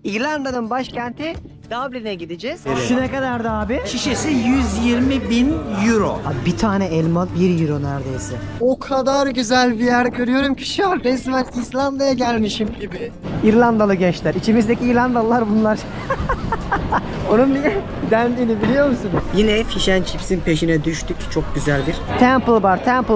İrlanda'nın başkenti Dublin'e gideceğiz. Evet. Şu ne kadardı abi? Şişesi 120.000 euro. Abi bir tane elma 1 euro neredeyse. O kadar güzel bir yer görüyorum ki şu an resmen İzlanda'ya gelmişim gibi. İrlandalı gençler. İçimizdeki İrlandalılar bunlar. Onun niye dendiğini biliyor musunuz? Yine fish and chips'in peşine düştük. Çok güzel bir Temple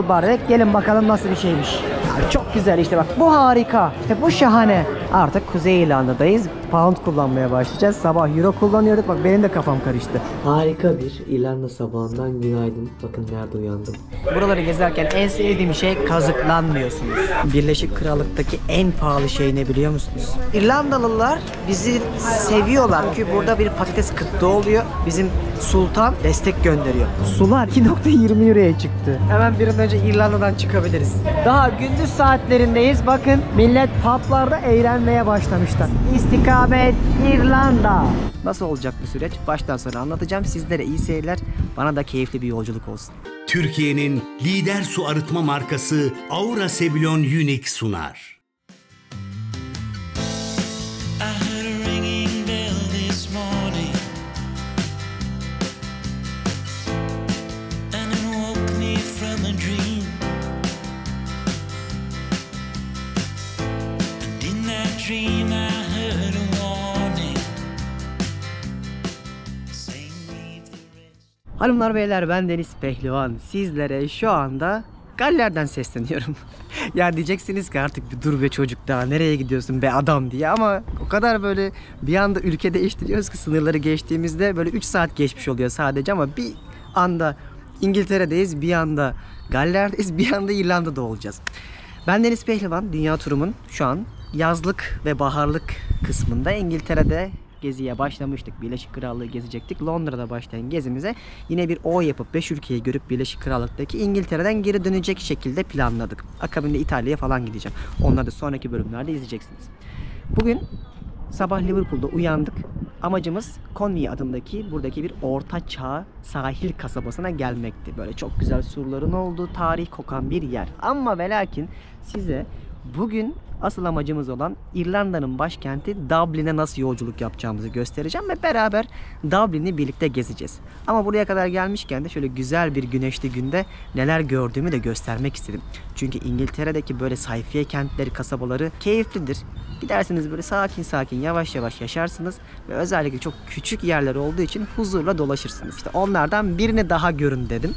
Bar dedik. Gelin bakalım nasıl bir şeymiş. Ya çok güzel işte bak. Bu harika. İşte bu şahane. Artık Kuzey İrlanda'dayız. Pound kullanmaya başlayacağız. Sabah euro kullanıyorduk. Bak benim de kafam karıştı. Harika bir İrlanda sabahından günaydın. Bakın nerede uyandım. Buraları gezerken en sevdiğim şey kazıklanmıyorsunuz. Birleşik Krallık'taki en pahalı şey ne biliyor musunuz? İrlandalılar bizi seviyorlar çünkü burada bir patates kıtlığı oluyor. Bizim sultan destek gönderiyor. Sular 2.20 euroya çıktı. Hemen bir an önce İrlanda'dan çıkabiliriz. Daha gündüz saatlerindeyiz. Bakın millet publarda eğlenmeye başlamışlar. İstikamet İrlanda. Nasıl olacak bu süreç? Baştan sona anlatacağım. Sizlere iyi seyirler. Bana da keyifli bir yolculuk olsun. Türkiye'nin lider su arıtma markası Aura Sebilon Unique sunar. Hanımlar beyler, ben Deniz Pehlivan. Sizlere şu anda Galler'den sesleniyorum. Ya diyeceksiniz ki artık bir dur be çocuk, daha nereye gidiyorsun be adam diye, ama o kadar böyle bir anda ülke değiştiriyoruz ki sınırları geçtiğimizde böyle 3 saat geçmiş oluyor sadece, ama bir anda İngiltere'deyiz, bir anda Galler'deyiz, bir anda İrlanda'da olacağız. Ben Deniz Pehlivan, dünya turumun şu an yazlık ve baharlık kısmında. İngiltere'de geziye başlamıştık. Birleşik Krallığı gezecektik. Londra'da başlayan gezimize yine bir O yapıp 5 ülkeyi görüp Birleşik Krallık'taki İngiltere'den geri dönecek şekilde planladık. Akabinde İtalya'ya falan gideceğim. Onları da sonraki bölümlerde izleyeceksiniz. Bugün sabah Liverpool'da uyandık. Amacımız Conwy adındaki buradaki bir orta çağ sahil kasabasına gelmekti. Böyle çok güzel surların olduğu, tarih kokan bir yer. Ama ve lakin size bugün asıl amacımız olan İrlanda'nın başkenti Dublin'e nasıl yolculuk yapacağımızı göstereceğim ve beraber Dublin'i birlikte gezeceğiz. Ama buraya kadar gelmişken de şöyle güzel bir güneşli günde neler gördüğümü de göstermek istedim. Çünkü İngiltere'deki böyle sayfiye kentleri, kasabaları keyiflidir. Gidersiniz böyle sakin sakin yavaş yavaş yaşarsınız ve özellikle çok küçük yerler olduğu için huzurla dolaşırsınız. İşte onlardan birini daha görün dedim.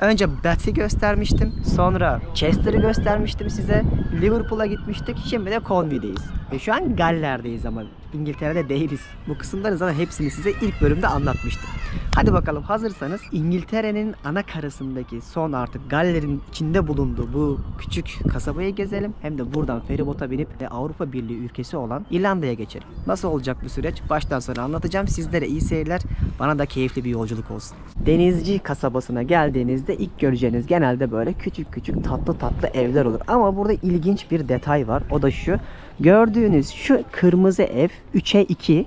Önce Bath'i göstermiştim. Sonra Chester'ı göstermiştim size. Liverpool'a gitmiştik. Şimdi de Conwy'deyiz. Ve şu an Galler'deyiz ama İngiltere'de değiliz. Bu kısımları zaten hepsini size ilk bölümde anlatmıştım. Hadi bakalım, hazırsanız İngiltere'nin ana karasındaki son artık Galler'in içinde bulunduğu bu küçük kasabayı gezelim. Hem de buradan feribota binip de Avrupa Birliği ülkesi olan İrlanda'ya geçelim. Nasıl olacak bu süreç? Baştan sona anlatacağım. Sizlere iyi seyirler. Bana da keyifli bir yolculuk olsun. Denizci kasabasına geldiğinizde ilk göreceğiniz genelde böyle küçük küçük tatlı tatlı evler olur. Ama burada ilginç bir detay var. O da şu. Gördüğünüz şu kırmızı ev 3'e 2.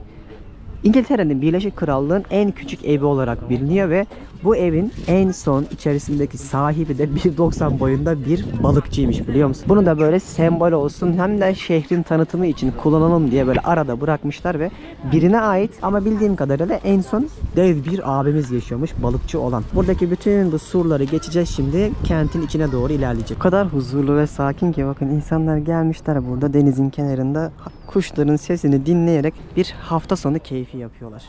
İngiltere'nin Birleşik Krallığı'nın en küçük evi olarak biliniyor ve bu evin en son içerisindeki sahibi de 1.90 boyunda bir balıkçıymış, biliyor musun? Bunu da böyle sembol olsun hem de şehrin tanıtımı için kullanalım diye böyle arada bırakmışlar ve birine ait, ama bildiğim kadarıyla en son dev bir abimiz yaşıyormuş, balıkçı olan. Buradaki bütün bu surları geçeceğiz şimdi, kentin içine doğru ilerleyecek. O kadar huzurlu ve sakin ki bakın, insanlar gelmişler burada denizin kenarında kuşların sesini dinleyerek bir hafta sonu keyfi yapıyorlar.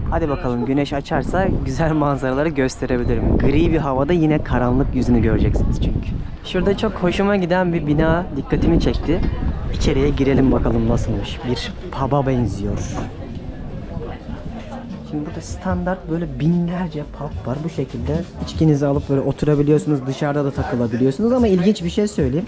Hadi bakalım, güneş açarsa güzel manzaraları gösterebilirim. Gri bir havada yine karanlık yüzünü göreceksiniz çünkü. Şurada çok hoşuma giden bir bina dikkatimi çekti. İçeriye girelim bakalım nasılmış. Bir pub'a benziyor. Şimdi burada standart böyle binlerce pub var bu şekilde. İçkinizi alıp böyle oturabiliyorsunuz, dışarıda da takılabiliyorsunuz, ama ilginç bir şey söyleyeyim.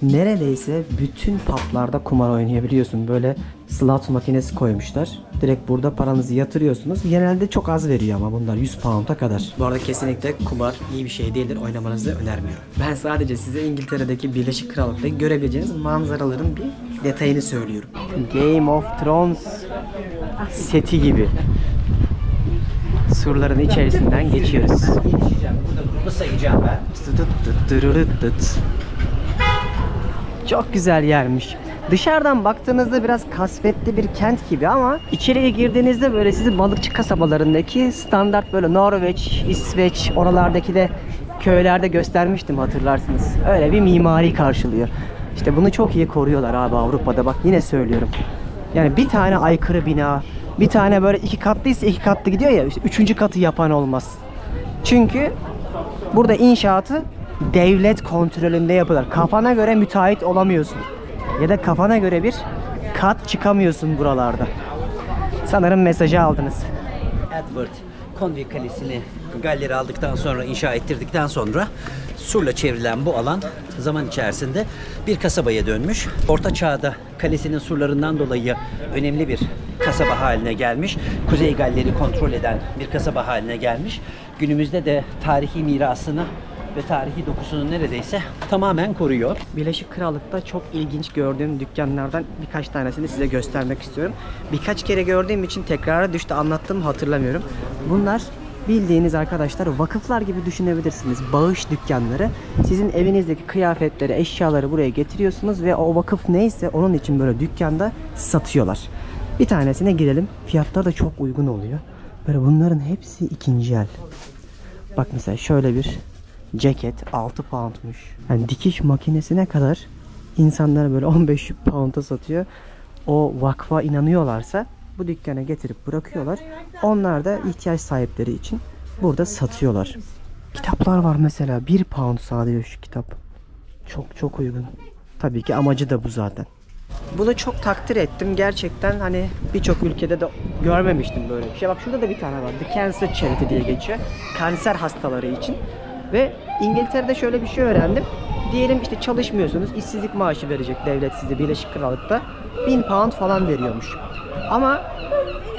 Neredeyse bütün publarda kumar oynayabiliyorsun. Böyle slot makinesi koymuşlar. Direkt burada paranızı yatırıyorsunuz. Genelde çok az veriyor ama bunlar 100 pound'a kadar. Bu arada kesinlikle kumar iyi bir şey değildir. Oynamanızı önermiyorum. Ben sadece size İngiltere'deki Birleşik Krallık'ta görebileceğiniz manzaraların bir detayını söylüyorum. Game of Thrones seti gibi. Surların içerisinden geçiyoruz. Bunu sayacağım ben. Çok güzel yermiş. Dışarıdan baktığınızda biraz kasvetli bir kent gibi ama içeriye girdiğinizde böyle sizi balıkçı kasabalarındaki standart böyle Norveç, İsveç, oralardaki de köylerde göstermiştim, hatırlarsınız. Öyle bir mimari karşılıyor. İşte bunu çok iyi koruyorlar abi Avrupa'da, bak yine söylüyorum. Yani bir tane aykırı bina, bir tane böyle 2 katlıysa 2 katlı gidiyor ya, işte 3. katı yapan olmaz. Çünkü burada inşaatı devlet kontrolünde yapıyorlar. Kafana göre müteahhit olamıyorsun. Ya da kafana göre bir kat çıkamıyorsun buralarda. Sanırım mesajı aldınız. Edward Conwy Kalesi'ni Galler'i aldıktan sonra, inşa ettirdikten sonra surla çevrilen bu alan zaman içerisinde bir kasabaya dönmüş. Orta Çağ'da kalesinin surlarından dolayı önemli bir kasaba haline gelmiş. Kuzey Galler'i kontrol eden bir kasaba haline gelmiş. Günümüzde de tarihi mirasını ve tarihi dokusunu neredeyse tamamen koruyor. Birleşik Krallık'ta çok ilginç gördüğüm dükkanlardan birkaç tanesini size göstermek istiyorum. Birkaç kere gördüğüm için tekrara düştü, anlattım hatırlamıyorum. Bunlar bildiğiniz arkadaşlar vakıflar gibi düşünebilirsiniz. Bağış dükkanları. Sizin evinizdeki kıyafetleri, eşyaları buraya getiriyorsunuz ve o vakıf neyse onun için böyle dükkanda satıyorlar. Bir tanesine gidelim. Fiyatlar da çok uygun oluyor. Böyle bunların hepsi ikinci el. Bak mesela şöyle bir ceket 6 poundmuş. Yani dikiş makinesine kadar insanlara böyle 15 pound'a satıyor. O vakfa inanıyorlarsa bu dükkana getirip bırakıyorlar. Onlar da ihtiyaç sahipleri için burada satıyorlar. Kitaplar var mesela 1 pound sadece şu kitap. Çok uygun. Tabii ki amacı da bu zaten. Bunu çok takdir ettim. Gerçekten hani birçok ülkede de görmemiştim böyle bir şey. Bak şurada da bir tane var. The Cancer Charity diye geçiyor. Kanser hastaları için. Ve İngiltere'de şöyle bir şey öğrendim. Diyelim işte çalışmıyorsunuz, işsizlik maaşı verecek devlet size Birleşik Krallık'ta. 1000 pound falan veriyormuş. Ama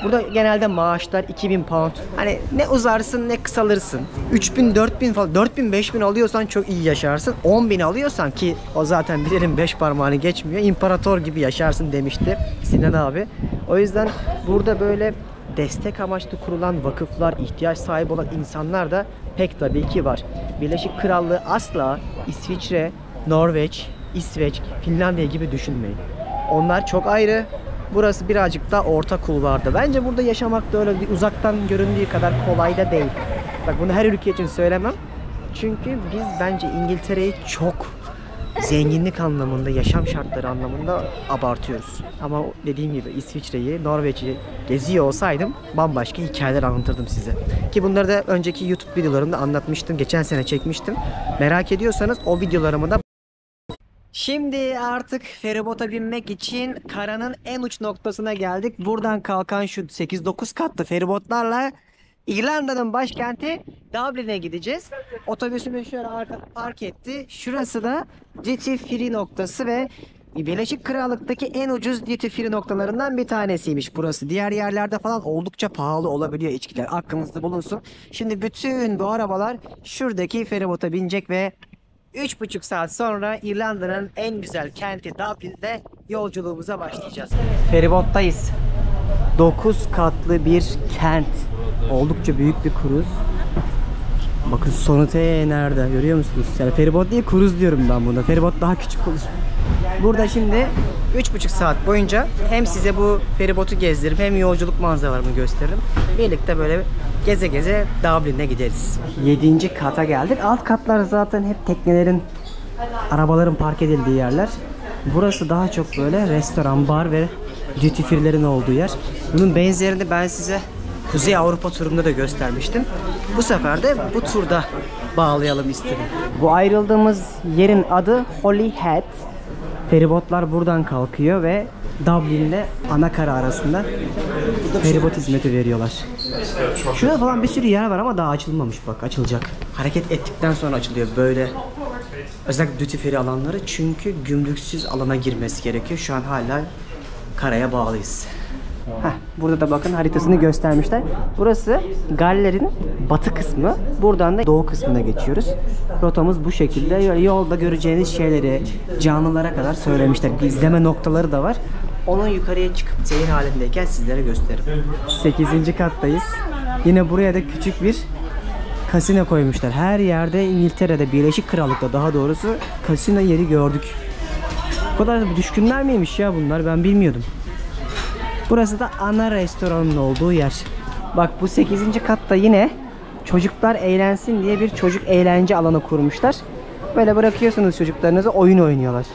burada genelde maaşlar 2000 pound. Hani ne uzarsın ne kısalırsın. 3000, 4000 falan, 4000, 5000 alıyorsan çok iyi yaşarsın. 10.000 alıyorsan, ki o zaten bir elin 5 parmağını geçmiyor, imparator gibi yaşarsın demişti Sinan abi. O yüzden burada böyle destek amaçlı kurulan vakıflar, ihtiyaç sahibi olan insanlar da pek tabii ki var. Birleşik Krallığı asla İsviçre, Norveç, İsveç, Finlandiya gibi düşünmeyin. Onlar çok ayrı. Burası birazcık da orta kulvarda. Bence burada yaşamak da öyle bir uzaktan göründüğü kadar kolay da değil. Bak bunu her ülke için söylemem. Çünkü biz bence İngiltere'yi çok zenginlik anlamında, yaşam şartları anlamında abartıyoruz. Ama dediğim gibi İsviçre'yi, Norveç'i geziyor olsaydım bambaşka hikayeler anlatırdım size. Ki bunları da önceki YouTube videolarımda anlatmıştım. Geçen sene çekmiştim. Merak ediyorsanız o videolarımı da... Şimdi artık feribota binmek için karanın en uç noktasına geldik. Buradan kalkan şu 8-9 katlı feribotlarla İrlanda'nın başkenti Dublin'e gideceğiz. Otobüsümü şöyle arka park etti. Şurası da duty free noktası ve Birleşik Krallık'taki en ucuz duty free noktalarından bir tanesiymiş burası. Diğer yerlerde falan oldukça pahalı olabiliyor içkiler. Aklınızda bulunsun. Şimdi bütün bu arabalar şuradaki feribota binecek ve 3,5 saat sonra İrlanda'nın en güzel kenti Dublin'de yolculuğumuza başlayacağız. Feribottayız. 9 katlı bir kent. Oldukça büyük bir kruz. Bakın sonu nerede görüyor musunuz? Yani feribot değil, kruz diyorum ben buna. Feribot daha küçük olur. Burada şimdi 3,5 saat boyunca hem size bu feribotu gezdirip hem yolculuk manzaralarını gösteririm. Birlikte böyle geze geze Dublin'e gideriz. 7. kata geldik. Alt katlar zaten hep teknelerin, arabaların park edildiği yerler. Burası daha çok böyle restoran, bar ve duty free'lerin olduğu yer. Bunun benzerini ben size Kuzey Avrupa turunda da göstermiştim. Bu sefer de bu turda bağlayalım istedim. Bu ayrıldığımız yerin adı Holyhead. Feribotlar buradan kalkıyor ve Dublin'le Anakara arasında feribot hizmeti veriyorlar. Şurada falan bir sürü yer var ama daha açılmamış, bak açılacak. Hareket ettikten sonra açılıyor böyle. Özellikle duty free alanları, çünkü gümrüksüz alana girmesi gerekiyor. Şu an hala karaya bağlıyız. Burada da bakın haritasını göstermişler. Burası Galler'in batı kısmı. Buradan da doğu kısmına geçiyoruz. Rotamız bu şekilde. Yolda göreceğiniz şeyleri, canlılara kadar söylemişler. İzleme noktaları da var. Onun yukarıya çıkıp seyir halindeyken sizlere gösteririm. 8. kattayız. Yine buraya da küçük bir kasino koymuşlar. Her yerde İngiltere'de, Birleşik Krallık'ta daha doğrusu kasino yeri gördük. Bu kadar düşkünler miymiş ya bunlar, ben bilmiyordum. Burası da ana restoranın olduğu yer. Bak bu 8. katta yine çocuklar eğlensin diye bir çocuk eğlence alanı kurmuşlar. Böyle bırakıyorsunuz çocuklarınızı, oyun oynuyorlar.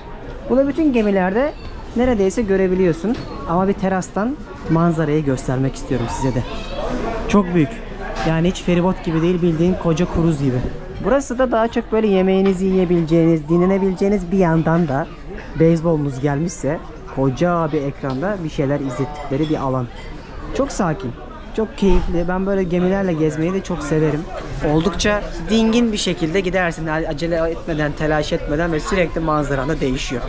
Bunu bütün gemilerde neredeyse görebiliyorsun. Ama bir terastan manzarayı göstermek istiyorum size de. Çok büyük. Yani hiç feribot gibi değil, bildiğin koca kruz gibi. Burası da daha çok böyle yemeğinizi yiyebileceğiniz, dinlenebileceğiniz, bir yandan da beyzbolunuz gelmişse koca bir ekranda bir şeyler izlettikleri bir alan. Çok sakin, çok keyifli. Ben böyle gemilerle gezmeyi de çok severim. Oldukça dingin bir şekilde gidersin, acele etmeden, telaş etmeden ve sürekli manzaran da değişiyor.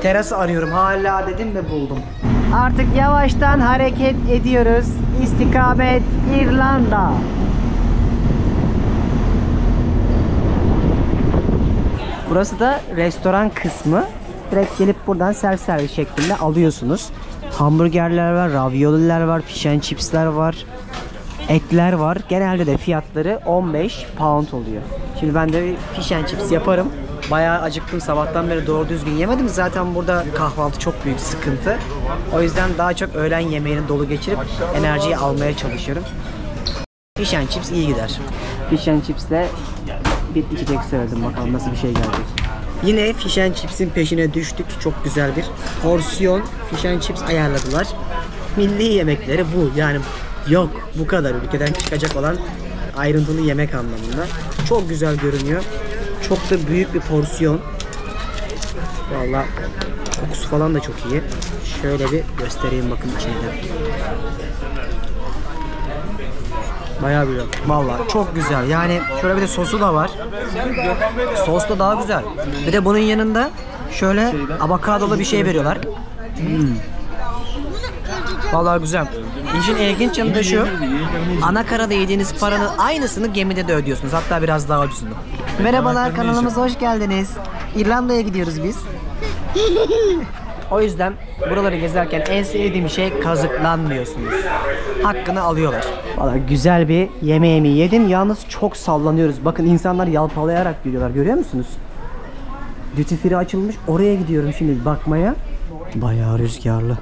Terası arıyorum, hala dedim ve buldum. Artık yavaştan hareket ediyoruz. İstikamet İrlanda. Burası da restoran kısmı. Direkt gelip buradan self servis şeklinde alıyorsunuz. Hamburgerler var, ravioliler var, fish and chipsler var, etler var. Genelde de fiyatları 15 pound oluyor. Şimdi ben de bir fish and chips yaparım. Bayağı acıktım, sabahtan beri doğru düzgün yemedim. Zaten burada kahvaltı çok büyük sıkıntı. O yüzden daha çok öğlen yemeğini dolu geçirip enerjiyi almaya çalışıyorum. Fish and chips iyi gider. Fish and chips'le bir içecek söyledim, bakalım nasıl bir şey gelecek. Yine fish and chips'in peşine düştük. Çok güzel bir porsiyon fish and chips ayarladılar. Milli yemekleri bu. Yani yok bu kadar ülkeden çıkacak olan ayrıntılı yemek anlamında. Çok güzel görünüyor. Çok da büyük bir porsiyon. Vallahi kokusu falan da çok iyi. Şöyle bir göstereyim, bakın içinde. Bayağı güzel. Vallahi çok güzel. Yani şöyle bir de sosu da var. Sos da daha güzel. Bir de bunun yanında şöyle avokadolu bir şey veriyorlar. Vallahi güzel. İşin ilginç yanı da şu. Anakarada yediğiniz paranın aynısını gemide de ödüyorsunuz. Hatta biraz daha ucuzunu. Merhabalar, kanalımıza hoş geldiniz. İrlanda'ya gidiyoruz biz. O yüzden buraları gezerken en sevdiğim şey, kazıklanmıyorsunuz. Hakkını alıyorlar. Vallahi güzel bir yemeğimi yedim. Yalnız çok sallanıyoruz. Bakın insanlar yalpalayarak geliyorlar. Görüyor musunuz? Duty free açılmış. Oraya gidiyorum şimdi bakmaya. Bayağı rüzgarlı.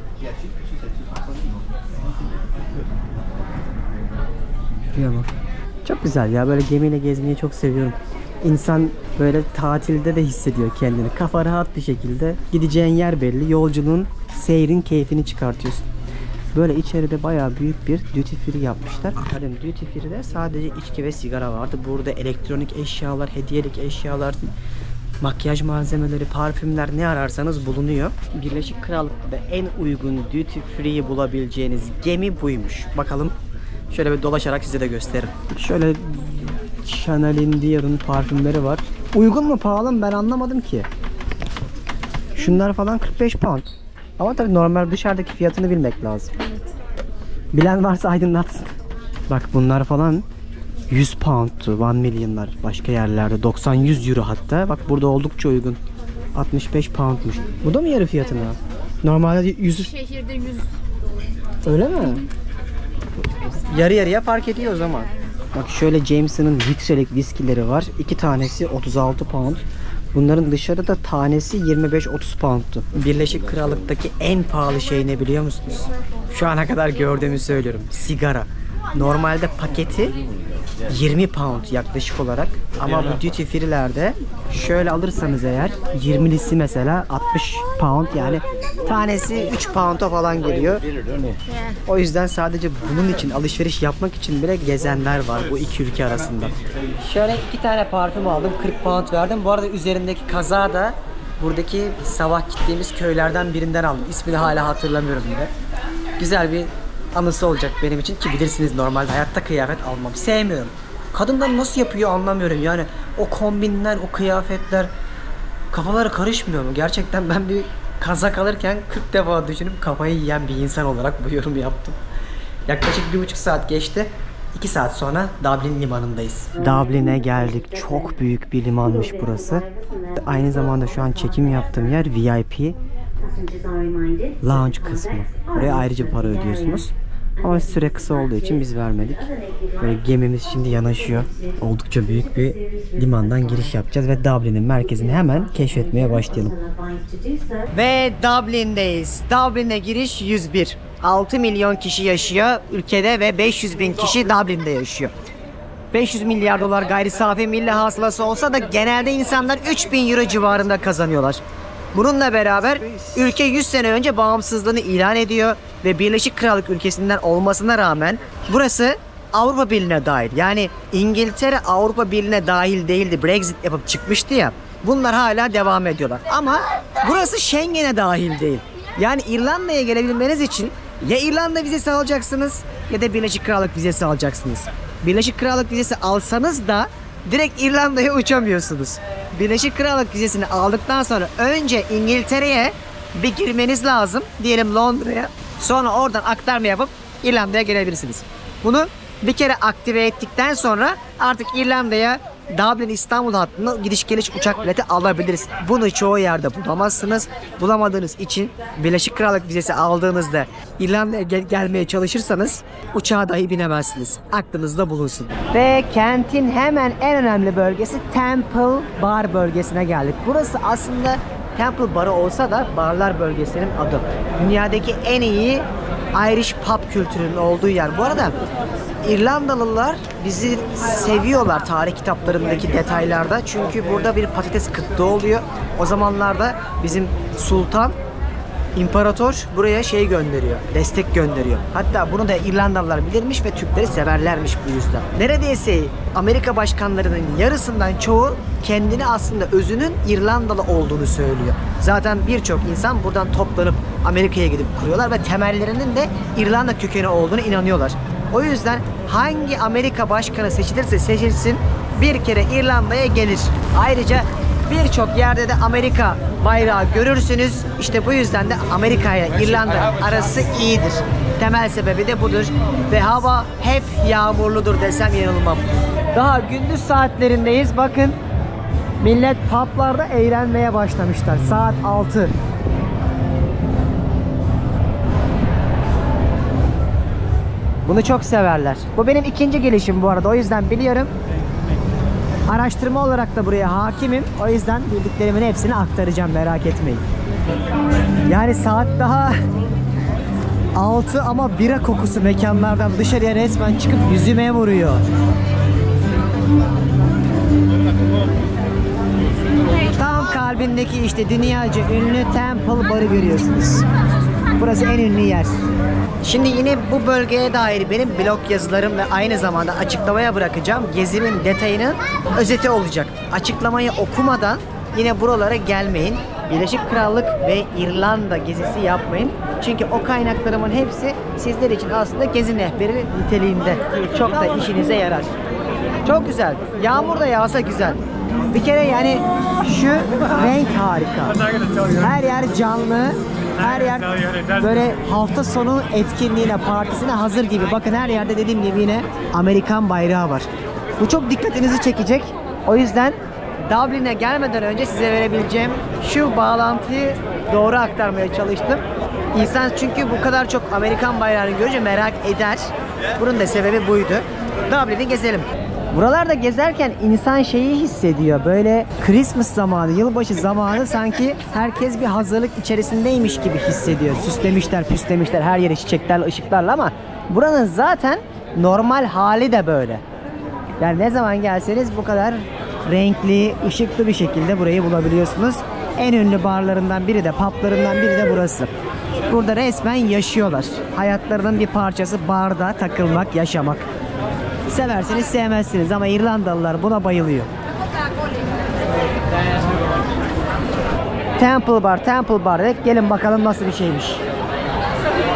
Çok güzel ya. Böyle gemiyle gezmeyi çok seviyorum. İnsan böyle tatilde de hissediyor kendini. Kafa rahat bir şekilde. Gideceğin yer belli. Yolculuğun, seyrin keyfini çıkartıyorsun. Böyle içeride bayağı büyük bir duty free yapmışlar. Bakın duty free'de sadece içki ve sigara vardı. Burada elektronik eşyalar, hediyelik eşyalar, makyaj malzemeleri, parfümler, ne ararsanız bulunuyor. Birleşik Krallık'ta da en uygun duty free'yi bulabileceğiniz gemi buymuş. Bakalım. Şöyle bir dolaşarak size de gösteririm. Şöyle Chanel'in Dior'un parfümleri var. Uygun mu, pahalı mı, ben anlamadım ki. Şunlar falan 45 pound. Ama tabii normal dışarıdaki fiyatını bilmek lazım. Bilen varsa aydınlatsın. Bak bunlar falan 100 pound'tu, 1 milyonlar başka yerlerde. 90-100 euro hatta. Bak burada oldukça uygun. 65 pound'muş. Bu da mı yarı fiyatına? Normalde 100. Şehirde 100. Öyle mi? Yarı yarıya fark ediyor o zaman. Bak şöyle Jameson'ın litrelik viskileri var. 2 tanesi 36 pound. Bunların dışarıda tanesi 25-30 pound'tu. Birleşik Krallık'taki en pahalı şey ne biliyor musunuz? Şu ana kadar gördüğümü söylüyorum. Sigara. Normalde paketi 20 pound yaklaşık olarak. Ama bu duty free'lerde şöyle alırsanız eğer 20'lisi mesela 60 pound, yani tanesi 3 pound'a falan geliyor. O yüzden sadece bunun için, alışveriş yapmak için bile gezenler var bu iki ülke arasında. Şöyle 2 tane parfüm aldım, 40 pound verdim. Bu arada üzerindeki kazağı da buradaki sabah gittiğimiz köylerden birinden aldım. İsmini hala hatırlamıyorum bile. Güzel bir anısı olacak benim için ki bilirsiniz normalde hayatta kıyafet almam. Sevmiyorum. Kadınlar nasıl yapıyor anlamıyorum yani. O kombinler, o kıyafetler kafaları karışmıyor mu? Gerçekten ben bir kazak alırken 40 defa düşünüp kafayı yiyen bir insan olarak bu yorumu yaptım. Yaklaşık 1,5 saat geçti. 2 saat sonra Dublin limanındayız. Dublin'e geldik. Çok büyük bir limanmış burası. Aynı zamanda şu an çekim yaptığım yer VIP Lounge kısmı. Buraya ayrıca para ödüyorsunuz. Ama süre kısa olduğu için biz vermedik. Böyle gemimiz şimdi yanaşıyor. Oldukça büyük bir limandan giriş yapacağız ve Dublin'in merkezini hemen keşfetmeye başlayalım. Ve Dublin'deyiz. Dublin'e giriş 101. 6 milyon kişi yaşıyor ülkede ve 500 bin kişi Dublin'de yaşıyor. 500 milyar dolar gayri safi milli hasılası olsa da genelde insanlar 3000 euro civarında kazanıyorlar. Bununla beraber ülke 100 sene önce bağımsızlığını ilan ediyor ve Birleşik Krallık ülkesinden olmasına rağmen burası Avrupa Birliği'ne dahil. Yani İngiltere Avrupa Birliği'ne dahil değildi. Brexit yapıp çıkmıştı ya. Bunlar hala devam ediyorlar. Ama burası Schengen'e dahil değil. Yani İrlanda'ya gelebilmeniz için ya İrlanda vizesi alacaksınız ya da Birleşik Krallık vizesi alacaksınız. Birleşik Krallık vizesi alsanız da direkt İrlanda'ya uçamıyorsunuz. Birleşik Krallık vizesini aldıktan sonra önce İngiltere'ye bir girmeniz lazım. Diyelim Londra'ya. Sonra oradan aktarma yapıp İrlanda'ya gelebilirsiniz. Bunu bir kere aktive ettikten sonra artık İrlanda'ya Dublin İstanbul hattında gidiş geliş uçak bileti alabiliriz. Bunu çoğu yerde bulamazsınız. Bulamadığınız için Birleşik Krallık vizesi aldığınızda İrlanda'ya gelmeye çalışırsanız uçağa dahi binemezsiniz. Aklınızda bulunsun. Ve kentin hemen en önemli bölgesi Temple Bar bölgesine geldik. Burası aslında Temple Barı olsa da barlar bölgesinin adı. Dünyadaki en iyi Irish pub kültürünün olduğu yer. Bu arada İrlandalılar bizi seviyorlar tarih kitaplarındaki detaylarda. Çünkü burada bir patates kıtlığı oluyor. O zamanlarda bizim sultan, imparator buraya şey gönderiyor, destek gönderiyor. Hatta bunu da İrlandalılar bilirmiş ve Türkleri severlermiş bu yüzden. Neredeyse Amerika başkanlarının yarısından çoğu kendini aslında özünün İrlandalı olduğunu söylüyor. Zaten birçok insan buradan toplanıp Amerika'ya gidip kuruyorlar ve temellerinin de İrlanda kökeni olduğunu inanıyorlar. O yüzden hangi Amerika başkanı seçilirse seçilsin bir kere İrlanda'ya gelir. Ayrıca birçok yerde de Amerika bayrağı görürsünüz. İşte bu yüzden de Amerika ile İrlanda arası iyidir. Temel sebebi de budur. Ve hava hep yağmurludur desem yanılmam. Daha gündüz saatlerindeyiz. Bakın millet publarda eğlenmeye başlamışlar. Saat 6. Bunu çok severler. Bu benim ikinci gelişim bu arada. O yüzden biliyorum. Araştırma olarak da buraya hakimim. O yüzden bildiklerimin hepsini aktaracağım. Merak etmeyin. Yani saat daha 6 ama bira kokusu mekanlardan dışarıya resmen çıkıp yüzüme vuruyor. Tam kalbindeki işte dünyaca ünlü Temple Bar'ı görüyorsunuz. Burası en ünlü yer. Şimdi yine bu bölgeye dair benim blog yazılarım ve aynı zamanda açıklamaya bırakacağım gezimin detayının özeti olacak. Açıklamayı okumadan yine buralara gelmeyin. Birleşik Krallık ve İrlanda gezisi yapmayın. Çünkü o kaynaklarımın hepsi sizler için aslında gezi rehberi niteliğinde. Çok da işinize yarar. Çok güzel. Yağmur da yağsa güzel. Bir kere yani şu renk harika. Her yer canlı. Her yer böyle hafta sonu etkinliğine, partisine hazır gibi. Bakın her yerde dediğim gibi yine Amerikan bayrağı var. Bu çok dikkatinizi çekecek. O yüzden Dublin'e gelmeden önce size verebileceğim şu bağlantıyı doğru aktarmaya çalıştım. İnsan çünkü bu kadar çok Amerikan bayrağını görünce merak eder. Bunun da sebebi buydu. Dublin'i gezelim. Buralarda gezerken insan şeyi hissediyor. Böyle Christmas zamanı, yılbaşı zamanı sanki herkes bir hazırlık içerisindeymiş gibi hissediyor. Süslemişler, püslemişler her yeri çiçeklerle, ışıklarla ama buranın zaten normal hali de böyle. Yani ne zaman gelseniz bu kadar renkli, ışıklı bir şekilde burayı bulabiliyorsunuz. En ünlü barlarından biri de, publarından biri de burası. Burada resmen yaşıyorlar. Hayatlarının bir parçası barda takılmak, yaşamak. Seversiniz sevmezsiniz ama İrlandalılar buna bayılıyor. Temple Bar dedik. Gelin bakalım nasıl bir şeymiş.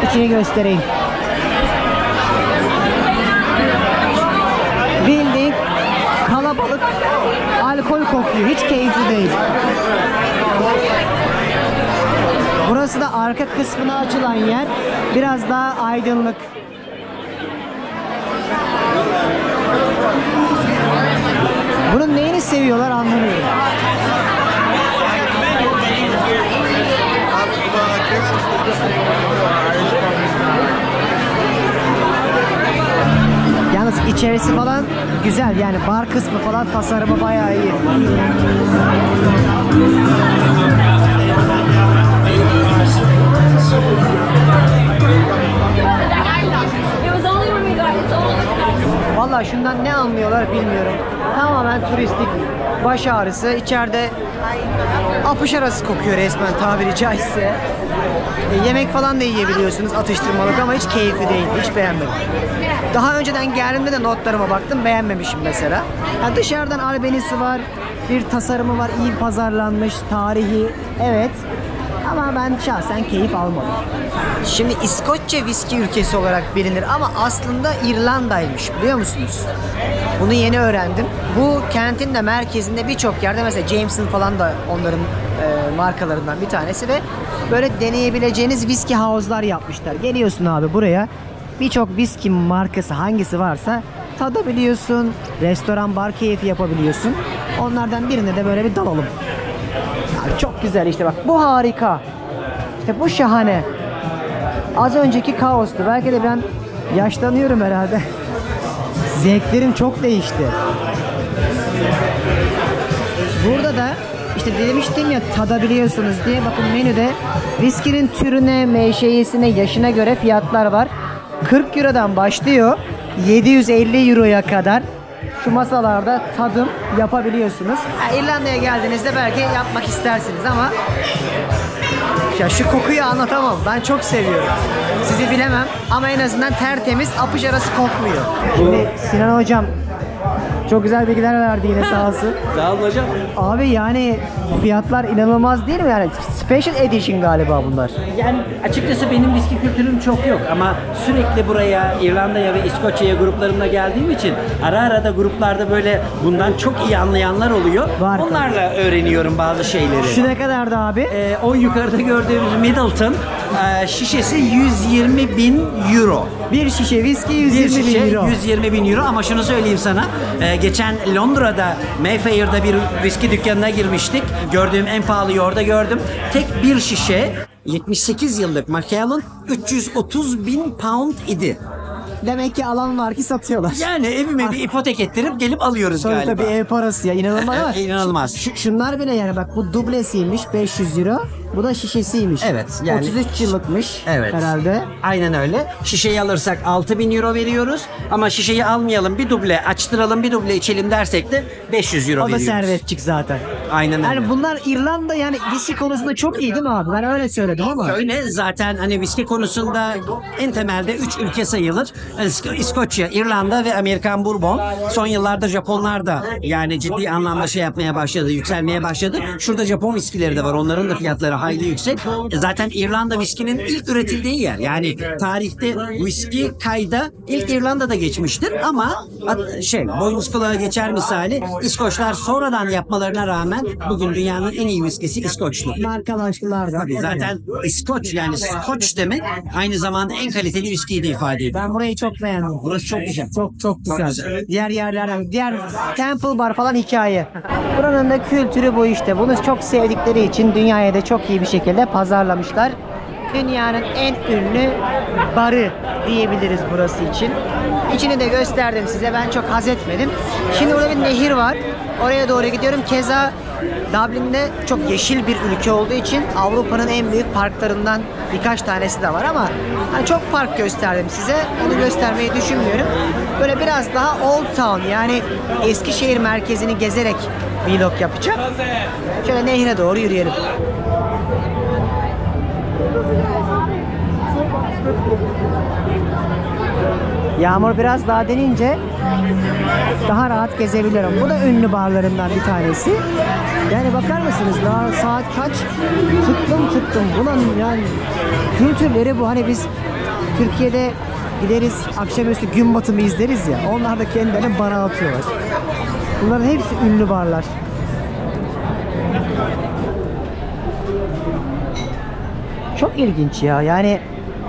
İçini göstereyim. Bildiğin kalabalık, alkol kokuyor. Hiç keyifli değil. Burası da arka kısmına açılan yer. Biraz daha aydınlık. Bunun neyini seviyorlar anlamıyorum. İçerisi falan güzel, yani bar kısmı falan tasarımı bayağı iyi. Vallahi şundan ne anlıyorlar bilmiyorum. Tamamen turistik, baş ağrısı. İçeride apış arası kokuyor resmen, tabiri caizse. Yemek falan da yiyebiliyorsunuz atıştırmalık ama hiç keyifli değil. Hiç beğenmedim. Daha önceden geldiğimde de notlarıma baktım, beğenmemişim mesela. Yani dışarıdan albenisi var, bir tasarımı var, iyi pazarlanmış, tarihi, evet. Ama ben şahsen keyif almadım. Şimdi İskoçya viski ülkesi olarak bilinir ama aslında İrlanda'ymış, biliyor musunuz? Bunu yeni öğrendim. Bu kentin de merkezinde birçok yerde, mesela Jameson falan da onların markalarından bir tanesi ve böyle deneyebileceğiniz viski house'lar yapmışlar. Geliyorsun abi buraya, birçok viski markası hangisi varsa tadabiliyorsun. Restoran, bar keyfi yapabiliyorsun. Onlardan birine de böyle bir dalalım. Ya çok güzel işte, bak bu harika. İşte bu şahane. Az önceki kaostu. Belki de ben yaşlanıyorum herhalde. Zevklerim çok değişti. Burada da işte demiştim ya, tadabiliyorsunuz diye. Bakın menüde viskinin türüne, menşeisine, yaşına göre fiyatlar var. 40 Euro'dan başlıyor 750 Euro'ya kadar şu masalarda tadım yapabiliyorsunuz. İrlanda'ya geldiğinizde belki yapmak istersiniz ama ya şu kokuyu anlatamam. Ben çok seviyorum. Sizi bilemem ama en azından tertemiz, apış arası kokmuyor. Şimdi Sinan hocam çok güzel bilgiler verdi yine, sağ olsun. Sağ olun hocam. Abi yani fiyatlar inanılmaz değil mi? Yani special edition galiba bunlar. Yani açıkçası benim viski kültürüm çok yok ama sürekli buraya, İrlanda'ya ve İskoçya'ya gruplarımla geldiğim için ara ara da gruplarda böyle bundan çok iyi anlayanlar oluyor. Var. Onlarla öğreniyorum bazı şeyleri. Şu ne kadardı abi? O yukarıda gördüğümüz Middleton şişesi 120.000 euro. Bir şişe viski Bir 120 şişe bin euro. 120.000 euro ama şunu söyleyeyim sana. Geçen Londra'da Mayfair'da bir viski dükkanına girmiştik. Gördüğüm en pahalıyı orada gördüm. Tek bir şişe 78 yıllık Macallan 330.000 pound idi. Demek ki alan var ki satıyorlar. Yani evime bir ipotek ettirip gelip alıyoruz Tabii galiba. tabii, ev parası ya, inanılmaz ama. İnanılmaz. Şunlar bile yani, bak bu dublesiymiş 500 euro. Bu da şişesiymiş. Evet, yani 33 yıllıkmış evet, herhalde. Aynen öyle. Şişeyi alırsak 6.000 euro veriyoruz. Ama şişeyi almayalım, bir duble açtıralım, bir duble içelim dersek de 500 euro O da veriyoruz. servetçik zaten. Aynen öyle. Yani bunlar İrlanda, yani viski konusunda çok iyi değil mi abi? Ben öyle söyledim ama. Öyle zaten, hani viski konusunda en temelde 3 ülke sayılır. İskoçya, İrlanda ve Amerikan Bourbon. Son yıllarda Japonlar da yani ciddi anlamda şey yapmaya başladı, yükselmeye başladı. Şurada Japon viskileri de var. Onların da fiyatları hayli yüksek. Zaten İrlanda viskinin ilk üretildiği yer. Yani tarihte viski kayda ilk İrlanda'da geçmiştir ama boynuz kulağa geçer misali İskoçlar sonradan yapmalarına rağmen bugün dünyanın en iyi viskisi İskoçlu. Markalaştılar da. Zaten İskoç, yani Scotch demek aynı zamanda en kaliteli viskiyi de ifade ediyor. Ben burayı çok beğendim. Burası çok güzel. Çok güzel. Diğer yerlerden, diğer Temple Bar falan hikaye. Buranın da kültürü bu işte. Bunu çok sevdikleri için dünyaya da çok iyi bir şekilde pazarlamışlar. Dünyanın en ünlü barı diyebiliriz burası için. İçini de gösterdim size. Ben çok haz etmedim. Şimdi burada bir nehir var. Oraya doğru gidiyorum. Keza Dublin'de çok yeşil bir ülke olduğu için Avrupa'nın en büyük parklarından birkaç tanesi de var ama hani çok park gösterdim size. Onu göstermeyi düşünmüyorum. Böyle biraz daha Old Town, yani Eskişehir merkezini gezerek vlog yapacağım. Şöyle nehre doğru yürüyelim. Yağmur biraz daha denince daha rahat gezebiliyorum. Bu da ünlü barlarından bir tanesi. Yani bakar mısınız, daha saat kaç? Tıktım. Bunun yani kültürleri bu. Hani biz Türkiye'de gideriz, akşamüstü gün batımı izleriz ya. Onlar da kendilerine bara atıyorlar. Bunların hepsi ünlü barlar. Çok ilginç ya. Yani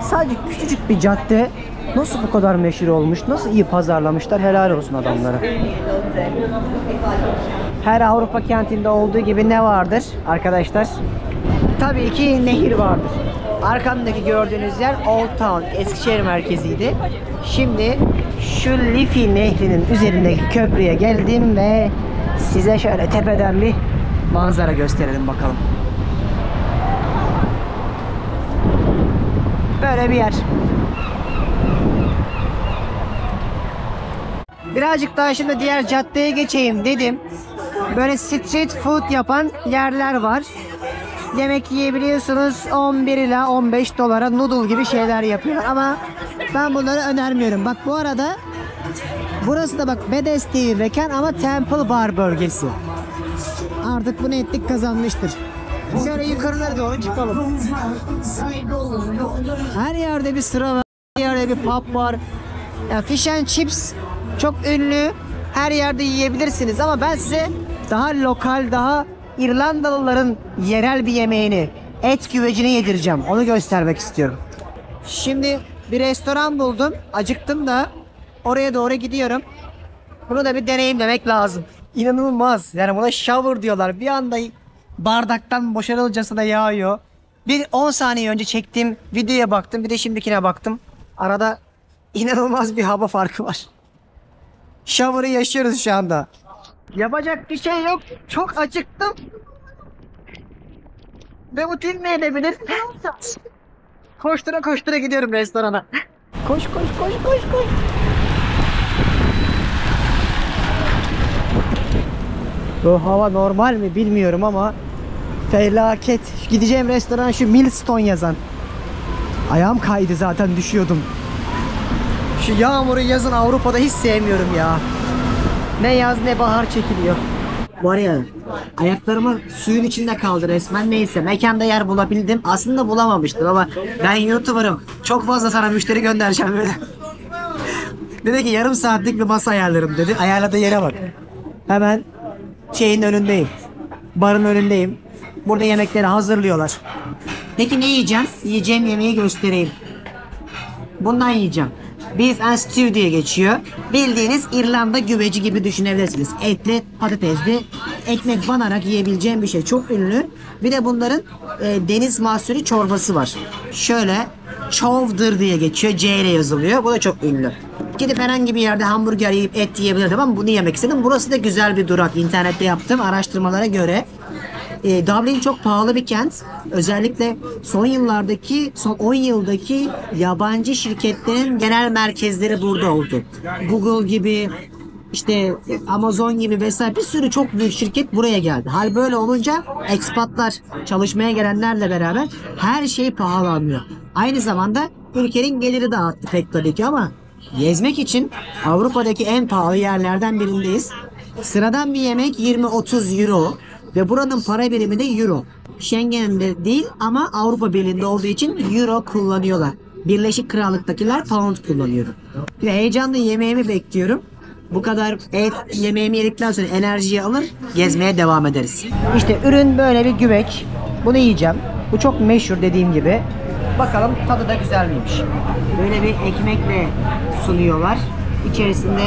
sadece küçücük bir cadde nasıl bu kadar meşhur olmuş, nasıl iyi pazarlamışlar, helal olsun adamlara. Her Avrupa kentinde olduğu gibi ne vardır arkadaşlar? Tabii ki nehir vardır. Arkamdaki gördüğünüz yer Old Town, Eskişehir merkeziydi. Şimdi şu Liffey Nehri'nin üzerindeki köprüye geldim ve size şöyle tepeden bir manzara gösterelim bakalım. Böyle bir yer. Birazcık daha şimdi diğer caddeye geçeyim dedim. Böyle street food yapan yerler var. Yemek yiyebiliyorsunuz, 11 ila 15 dolara noodle gibi şeyler yapıyorlar ama ben bunları önermiyorum. Bak bu arada burası da bak Bedes diye bir mekan ama Temple Bar bölgesi. Artık bunu ettik kazanmıştır. Şöyle yukarılara doğru çıkalım. Her yerde bir sıra var, her yerde bir pub var. Yani fish and chips çok ünlü, her yerde yiyebilirsiniz ama ben size daha lokal, daha İrlandalıların yerel bir yemeğini, et güvecini yedireceğim. Onu göstermek istiyorum. Şimdi bir restoran buldum. Acıktım da oraya doğru gidiyorum. Bunu da bir deneyimlemek lazım. İnanılmaz. Yani buna shower diyorlar. Bir anda bardaktan boşalırcasına yağıyor. Bir 10 saniye önce çektiğim videoya baktım. Bir de şimdikine baktım. Arada inanılmaz bir hava farkı var. Shower'ı yaşıyoruz şu anda. Yapacak bir şey yok. Çok acıktım. Ve bu ne edebilir? Koştura koştura gidiyorum restorana. Koş koş koş koş koş. Bu hava normal mi bilmiyorum ama felaket. Gideceğim restoran şu Millstone yazan. Ayağım kaydı zaten, düşüyordum. Şu yağmuru yazın Avrupa'da hiç sevmiyorum ya. Ne yaz ne bahar çekiliyor. Var ya, ayaklarımı suyun içinde kaldı resmen. Neyse, mekanda yer bulabildim. Aslında bulamamıştım ama ben YouTuber'ım. Çok fazla sana müşteri göndereceğim böyle. Dedi ki yarım saatlik bir masa ayarlarım dedi. Ayarladığı yere bak. Hemen şeyin önündeyim. Barın önündeyim. Burada yemekleri hazırlıyorlar. Peki ne yiyeceğim? Yiyeceğim yemeği göstereyim. Bundan yiyeceğim. Beef and stew diye geçiyor. Bildiğiniz İrlanda güveci gibi düşünebilirsiniz. Etli, patatesli, ekmek banarak yiyebileceğim bir şey. Çok ünlü. Bir de bunların deniz mahsulü çorbası var. Şöyle chowder diye geçiyor. C ile yazılıyor. Bu da çok ünlü. Gidip herhangi bir yerde hamburger yiyip et yiyebilirdim ama bunu yemek istedim. Burası da güzel bir durak. İnternette yaptığım araştırmalara göre. Dublin çok pahalı bir kent. Özellikle son 10 yıldaki yabancı şirketlerin genel merkezleri burada oldu. Google gibi, işte Amazon gibi vesaire bir sürü çok büyük şirket buraya geldi. Hal böyle olunca ekspatlar, çalışmaya gelenlerle beraber her şey pahalanıyor. Aynı zamanda ülkenin geliri de arttı pek tabii ki ama gezmek için Avrupa'daki en pahalı yerlerden birindeyiz. Sıradan bir yemek 20-30 euro. Ve buranın para birimi de euro. Schengen'de değil ama Avrupa Birliği'nde olduğu için euro kullanıyorlar. Birleşik Krallık'takiler pound kullanıyor. Ve heyecanla yemeğimi bekliyorum. Bu kadar et yemeğimi yedikten sonra enerjiyi alır, gezmeye devam ederiz. İşte ürün böyle bir güveç. Bunu yiyeceğim. Bu çok meşhur dediğim gibi. Bakalım tadı da güzel miymiş. Böyle bir ekmekle sunuyorlar. İçerisinde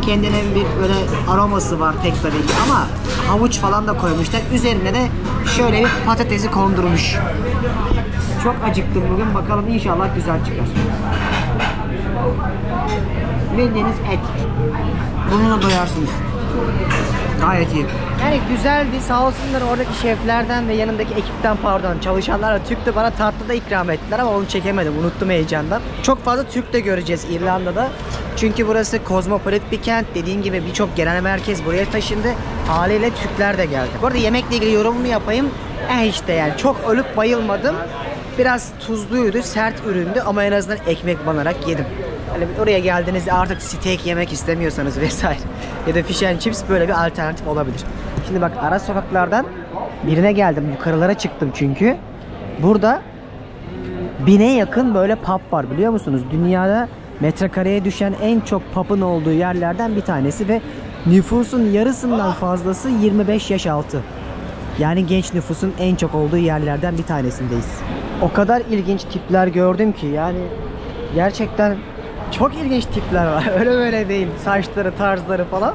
kendine bir böyle aroması var tek tabii ki ama havuç falan da koymuşlar. Üzerine de şöyle bir patatesi kondurmuş. Çok acıktım bugün. Bakalım inşallah güzel çıkar. Bildiğiniz et. Bununla doyarsınız. Gayet iyi. Yani güzeldi. Sağ olsunlar oradaki şeflerden ve yanındaki ekipten çalışanlar Türk de bana tatlı da ikram ettiler ama onu çekemedim. Unuttum heyecandan. Çok fazla Türk de göreceğiz İrlanda'da. Çünkü burası kozmopolit bir kent. Dediğim gibi birçok genel merkez buraya taşındı. Haliyle Türkler de geldi. Bu arada yemekle ilgili yorumumu yapayım. İşte yani çok ölüp bayılmadım. Biraz tuzluydu, sert üründü ama en azından ekmek banarak yedim. Yani oraya geldiğinizde artık steak yemek istemiyorsanız vesaire ya da fish and chips böyle bir alternatif olabilir. Şimdi bak ara sokaklardan birine geldim. Yukarılara çıktım çünkü. Burada 1000'e yakın böyle pub var biliyor musunuz? Dünyada metrekareye düşen en çok pub'ın olduğu yerlerden bir tanesi ve nüfusun yarısından fazlası 25 yaş altı. Yani genç nüfusun en çok olduğu yerlerden bir tanesindeyiz. O kadar ilginç tipler gördüm ki yani gerçekten çok ilginç tipler var. Öyle böyle değil. Saçları, tarzları falan.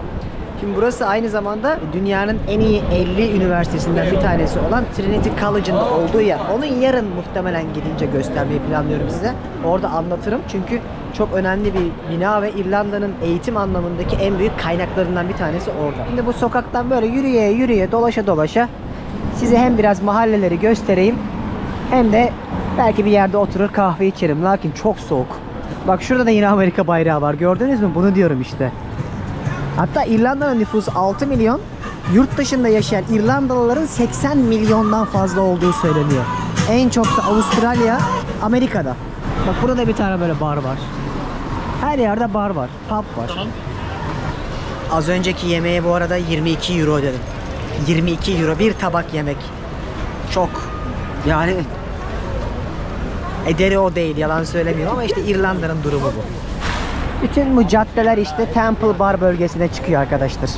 Şimdi burası aynı zamanda dünyanın en iyi 50 üniversitesinden bir tanesi olan Trinity College'ın da olduğu yer. Onu yarın muhtemelen gidince göstermeyi planlıyorum size. Orada anlatırım çünkü çok önemli bir bina ve İrlanda'nın eğitim anlamındaki en büyük kaynaklarından bir tanesi orada. Şimdi bu sokaktan böyle yürüye yürüye dolaşa dolaşa size hem biraz mahalleleri göstereyim hem de belki bir yerde oturur kahve içerim. Lakin çok soğuk. Bak şurada da yine Amerika bayrağı var. Gördünüz mü? Bunu diyorum işte. Hatta İrlanda'nın nüfusu 6 milyon. Yurt dışında yaşayan İrlandalıların 80 milyondan fazla olduğu söyleniyor. En çok da Avustralya, Amerika'da. Bak burada da bir tane böyle bar var. Her yerde bar var. Pub var. Az önceki yemeğe bu arada 22 euro dedim. 22 euro bir tabak yemek. Çok. Yani ederi o değil, yalan söylemiyorum ama işte İrlanda'nın durumu bu. Bütün bu caddeler işte Temple Bar bölgesine çıkıyor arkadaşlar.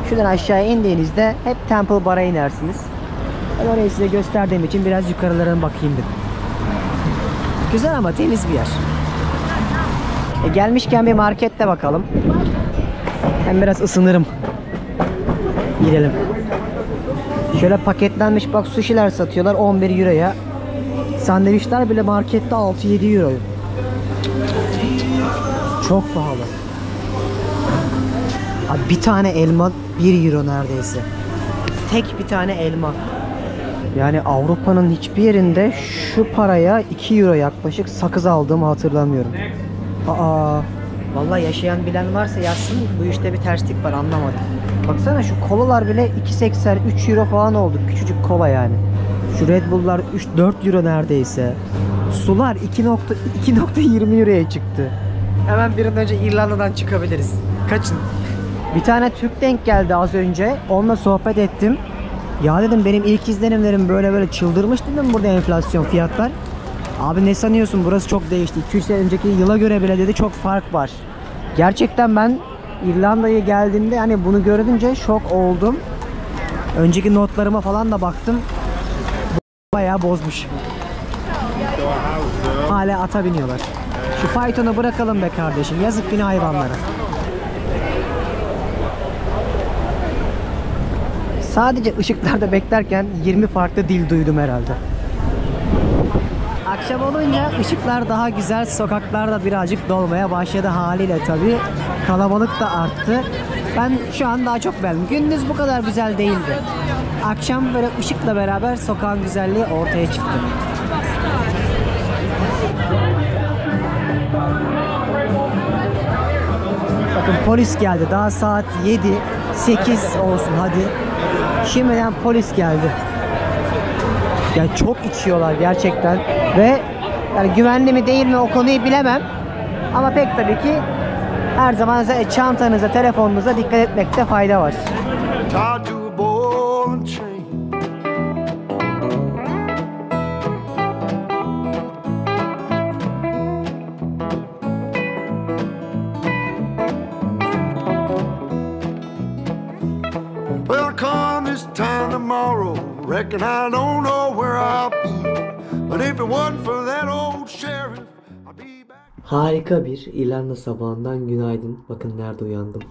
Şuradan aşağıya indiğinizde hep Temple Bar'a inersiniz. Ben orayı size gösterdiğim için biraz yukarılarına bakayım dedim. Güzel ama temiz bir yer. Gelmişken bir markette bakalım. Hem biraz ısınırım. Gidelim. Şöyle paketlenmiş bak sushi'ler satıyorlar 11 euroya. Sandviçler bile markette 6-7 euro. Çok pahalı. Abi bir tane elma 1 euro neredeyse. Tek bir tane elma. Yani Avrupa'nın hiçbir yerinde şu paraya 2 euro yaklaşık sakız aldığımı hatırlamıyorum. Vallahi yaşayan bilen varsa yazsın, bu işte bir terslik var, anlamadım. Baksana şu kolalar bile 2.80 3 euro falan oldu. Küçücük kola yani. Şu Red Bull'lar 3-4 euro neredeyse. Sular 2.20 euroya çıktı. Hemen bir an önce İrlanda'dan çıkabiliriz. Kaçın. Bir tane Türk denk geldi az önce. Onunla sohbet ettim. Ya dedim benim ilk izlenimlerim böyle çıldırmış dedim burada enflasyon fiyatlar. Abi ne sanıyorsun, burası çok değişti. 2-3 sene önceki yıla göre bile dedi çok fark var. Gerçekten ben İrlanda'ya geldiğimde hani bunu görünce şok oldum. Önceki notlarıma falan da baktım. Bayağı bozmuş. Hala ata biniyorlar. Şu faytonu bırakalım be kardeşim. Yazık günah hayvanlara. Sadece ışıklarda beklerken 20 farklı dil duydum herhalde. Akşam olunca ışıklar daha güzel, sokaklar da birazcık dolmaya başladı haliyle tabii. Kalabalık da arttı. Ben şu an daha çok beğendim. Gündüz bu kadar güzel değildi. Akşam böyle ışıkla beraber sokağın güzelliği ortaya çıktı. Bakın polis geldi. Daha saat 7, 8 olsun hadi. Şimdiden polis geldi. Yani çok içiyorlar gerçekten ve yani güvenli mi değil mi o konuyu bilemem. Ama pek tabii ki her zaman çantanıza, telefonunuza dikkat etmekte fayda var. Well, come this time tomorrow, reckon I don't know where I'll be. But if it wasn't for that old sheriff, I'd be back. Harika bir İrlanda sabahından günaydın. Bakın nerede uyandım.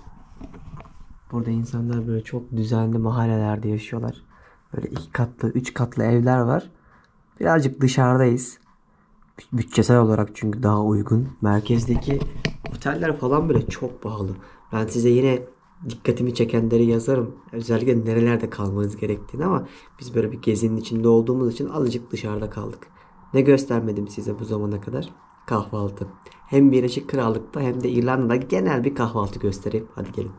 Burada insanlar böyle çok düzenli mahallelerde yaşıyorlar. Böyle 2 katlı, 3 katlı evler var. Birazcık dışarıdayız. Bütçesel olarak çünkü daha uygun. Merkezdeki oteller falan bile çok pahalı. Ben size yine dikkatimi çekenleri yazarım. Özellikle nerelerde kalmanız gerektiğini ama biz böyle bir gezinin içinde olduğumuz için azıcık dışarıda kaldık. Ne göstermedim size bu zamana kadar? Kahvaltı. Hem Birleşik Krallık'ta hem de İrlanda'da genel bir kahvaltı göstereyim. Hadi gelin.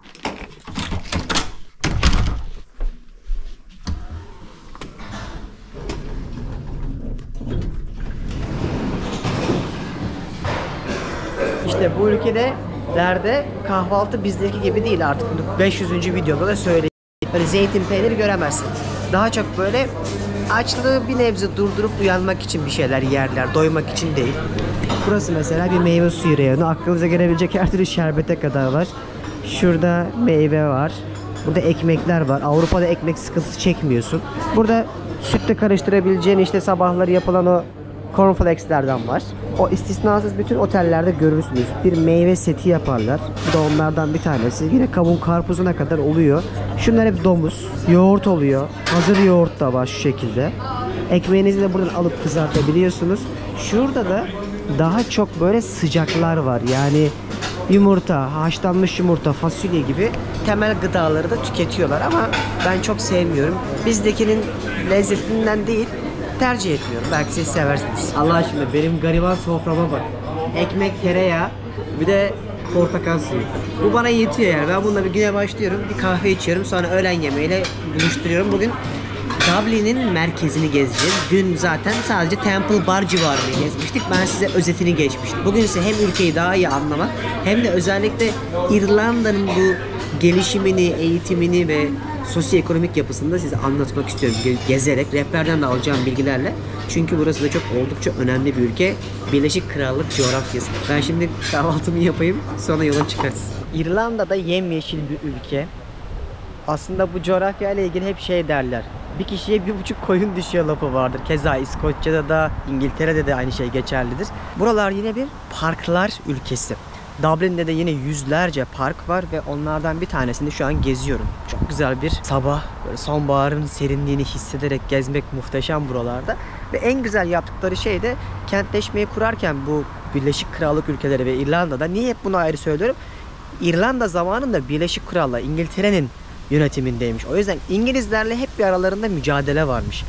İşte bu ülkelerde kahvaltı bizdeki gibi değil artık. 500. videoda da söyleyeyim. Böyle zeytin peyniri göremezsin. Daha çok böyle açlığı bir nebze durdurup uyanmak için bir şeyler yerler. Doymak için değil. Burası mesela bir meyve suyu reyonu. Aklınıza gelebilecek her türlü şerbete kadar var. Şurada meyve var. Burada ekmekler var. Avrupa'da ekmek sıkıntısı çekmiyorsun. Burada sütle karıştırabileceğin işte sabahları yapılan o cornflakes'lerden var. O istisnasız bütün otellerde görürsünüz. Bir meyve seti yaparlar. Bu da onlardan bir tanesi. Yine kavun karpuzuna kadar oluyor. Şunlar hep domuz. Yoğurt oluyor. Hazır yoğurt da var şu şekilde. Ekmeğinizi de buradan alıp kızartabiliyorsunuz. Şurada da daha çok böyle sıcaklar var. Yani yumurta, haşlanmış yumurta, fasulye gibi temel gıdaları da tüketiyorlar ama ben çok sevmiyorum. Bizdekinin lezzetinden değil, tercih etmiyorum. Belki siz seversiniz. Allah aşkına benim gariban soframa bak. Ekmek, tereyağı, bir de portakal suyu. Bu bana yetiyor yani. Ben bununla bir güne başlıyorum, bir kahve içiyorum, sonra öğlen yemeğiyle buluşturuyorum. Bugün Dublin'in merkezini gezeceğiz. Dün zaten sadece Temple Bar civarını gezmiştik. Ben size özetini geçmiştim. Bugün ise hem ülkeyi daha iyi anlamak hem de özellikle İrlanda'nın bu gelişimini, eğitimini ve sosyoekonomik yapısını da size anlatmak istiyorum. Gezerek, rehberden de alacağım bilgilerle. Çünkü burası da çok oldukça önemli bir ülke. Birleşik Krallık coğrafyası. Ben şimdi kahvaltımı yapayım, sonra yola çıkarız. İrlanda'da yemyeşil bir ülke. Aslında bu coğrafyayla ilgili hep şey derler. Bir kişiye 1,5 koyun düşüyor lafı vardır. Keza İskoçya'da da, İngiltere'de de aynı şey geçerlidir. Buralar yine bir parklar ülkesi. Dublin'de de yine yüzlerce park var ve onlardan bir tanesini şu an geziyorum. Çok güzel bir sabah, böyle sonbaharın serinliğini hissederek gezmek muhteşem buralarda. Ve en güzel yaptıkları şey de kentleşmeyi kurarken bu Birleşik Krallık ülkeleri ve İrlanda'da, niye hep bunu ayrı söylüyorum? İrlanda zamanında Birleşik Krallık, İngiltere'nin yönetimindeymiş. O yüzden İngilizlerle hep bir aralarında mücadele varmış.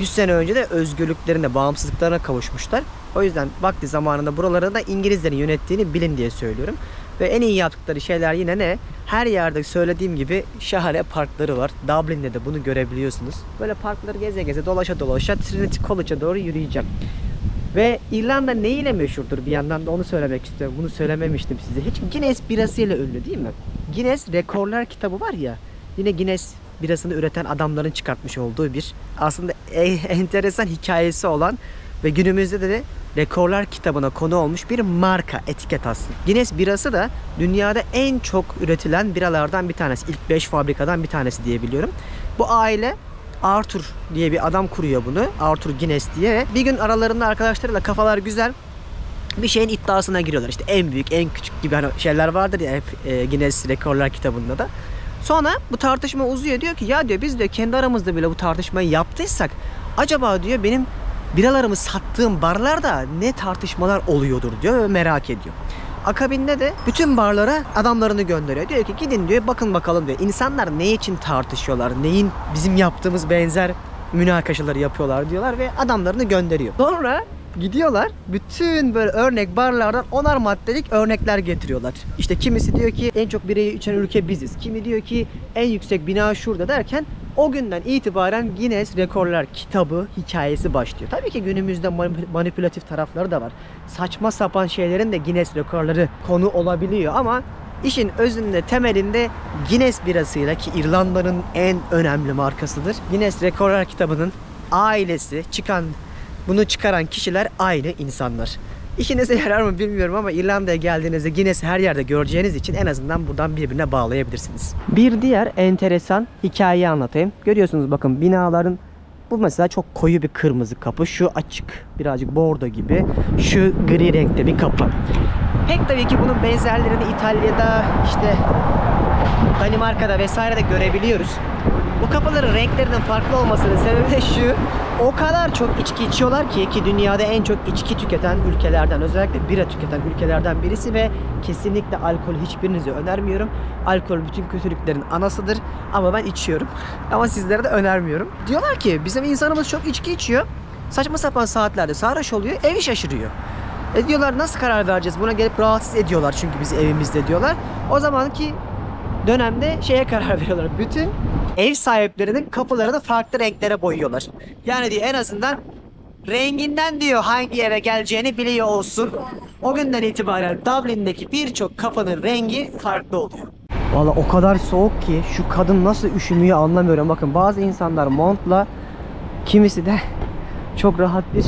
100 sene önce de özgürlüklerine, bağımsızlıklarına kavuşmuşlar. O yüzden vakti zamanında buraları da İngilizlerin yönettiğini bilin diye söylüyorum. Ve en iyi yaptıkları şeyler yine ne? Her yerde söylediğim gibi şahane parkları var. Dublin'de de bunu görebiliyorsunuz. Böyle parkları geze geze, dolaşa dolaşa Trinity College'a doğru yürüyeceğim. Ve İrlanda neyle meşhurdur, bir yandan da onu söylemek istiyorum. Bunu söylememiştim size. Hiç Guinness birasıyla ünlü değil mi? Guinness Rekorlar kitabı var ya. Yine Guinness birasını üreten adamların çıkartmış olduğu bir aslında enteresan hikayesi olan ve günümüzde de Rekorlar kitabına konu olmuş bir marka, etiket aslında. Guinness birası da dünyada en çok üretilen biralardan bir tanesi. İlk 5 fabrikadan bir tanesi diye biliyorum. Bu aile Arthur diye bir adam kuruyor bunu. Arthur Guinness diye. Bir gün aralarında arkadaşlarıyla kafalar güzel bir şeyin iddiasına giriyorlar. İşte en büyük, en küçük gibi hani şeyler vardır ya hep Guinness Rekorlar kitabında da. Sonra bu tartışma uzuyor. Diyor ki ya diyor biz diyor kendi aramızda bile bu tartışmayı yaptıysak acaba diyor benim biralarımı sattığım barlarda ne tartışmalar oluyordur diyor ve merak ediyor. Akabinde de bütün barlara adamlarını gönderiyor. Diyor ki gidin diyor bakın bakalım diyor. İnsanlar ne için tartışıyorlar? Neyin bizim yaptığımız benzer münakaşaları yapıyorlar diyorlar ve adamlarını gönderiyor. Sonra gidiyorlar bütün böyle örnek barlardan 10'ar maddelik örnekler getiriyorlar. İşte kimisi diyor ki en çok birayı içen ülke biziz. Kimi diyor ki en yüksek bina şurada derken o günden itibaren Guinness Rekorlar kitabı hikayesi başlıyor. Tabii ki günümüzde manipülatif tarafları da var. Saçma sapan şeylerin de Guinness Rekorları konu olabiliyor ama işin özünde, temelinde Guinness birasıyla, ki İrlanda'nın en önemli markasıdır, Guinness Rekorlar kitabının ailesi, bunu çıkaran kişiler aynı insanlar. İşinize yarar mı bilmiyorum ama İrlanda'ya geldiğinizde Guinness'i her yerde göreceğiniz için en azından buradan birbirine bağlayabilirsiniz. Bir diğer enteresan hikayeyi anlatayım. Görüyorsunuz bakın binaların, bu mesela çok koyu bir kırmızı kapı. Şu açık birazcık bordo gibi. Şu gri renkte bir kapı. Pek tabii ki bunun benzerlerini İtalya'da, işte Danimarka'da vesaire de görebiliyoruz. Bu kapıların renklerinin farklı olmasının sebebi de şu: o kadar çok içki içiyorlar ki dünyada en çok içki tüketen ülkelerden, özellikle bira tüketen ülkelerden birisi ve kesinlikle alkol hiçbirinize önermiyorum. Alkol bütün kötülüklerin anasıdır ama ben içiyorum. Ama sizlere de önermiyorum. Diyorlar ki bizim insanımız çok içki içiyor. Saçma sapan saatlerde sarhoş oluyor, evi şaşırıyor. Diyorlar nasıl karar vereceğiz? Buna gelip rahatsız ediyorlar çünkü bizi evimizde diyorlar. O zamanki dönemde şeye karar veriyorlar. Bütün ev sahiplerinin kapılarını farklı renklere boyuyorlar. Yani diyor en azından renginden diyor hangi eve geleceğini biliyor olsun. O günden itibaren Dublin'deki birçok kapının rengi farklı oluyor. Valla o kadar soğuk ki şu kadın nasıl üşümüyor anlamıyorum. Bakın bazı insanlar montla, kimisi de çok rahat bir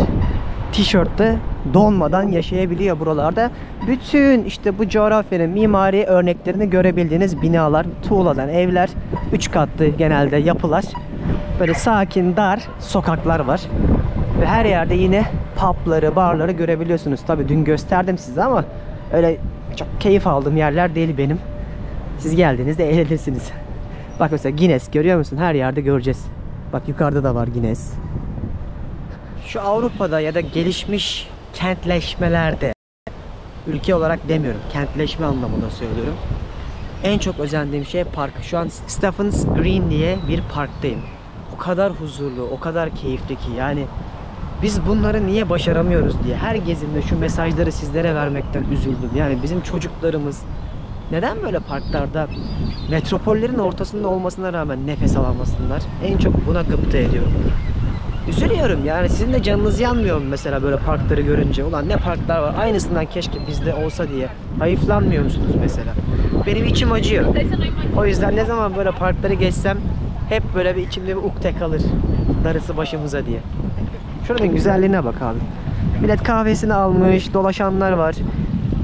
tişörtte donmadan yaşayabiliyor buralarda. Bütün işte bu coğrafyanın mimari örneklerini görebildiğiniz binalar, tuğladan evler, 3 katlı genelde yapılar. Böyle sakin, dar sokaklar var. Ve her yerde yine pubları, barları görebiliyorsunuz. Tabii dün gösterdim size ama öyle çok keyif aldığım yerler değil benim. Siz geldiğinizde eğlenirsiniz. Bak mesela Guinness görüyor musun? Her yerde göreceğiz. Bak yukarıda da var Guinness. Şu Avrupa'da ya da gelişmiş kentleşmelerde, ülke olarak demiyorum, kentleşme anlamında söylüyorum, en çok özendiğim şey park. Şu an Stephen's Green diye bir parktayım. O kadar huzurlu, o kadar keyifli ki yani biz bunları niye başaramıyoruz diye her gezimde şu mesajları sizlere vermekten üzüldüm. Yani bizim çocuklarımız neden böyle parklarda metropollerin ortasında olmasına rağmen nefes alamasınlar? En çok buna gıpta ediyorum. Üzülüyorum yani, sizin de canınız yanmıyor mu mesela böyle parkları görünce? Ulan ne parklar var, aynısından keşke bizde olsa diye hayıflanmıyor musunuz mesela? Benim içim acıyor. O yüzden ne zaman böyle parkları geçsem hep böyle bir içimde bir ukde kalır. Darısı başımıza diye. Şuranın güzelliğine bak abi. Millet kahvesini almış, dolaşanlar var.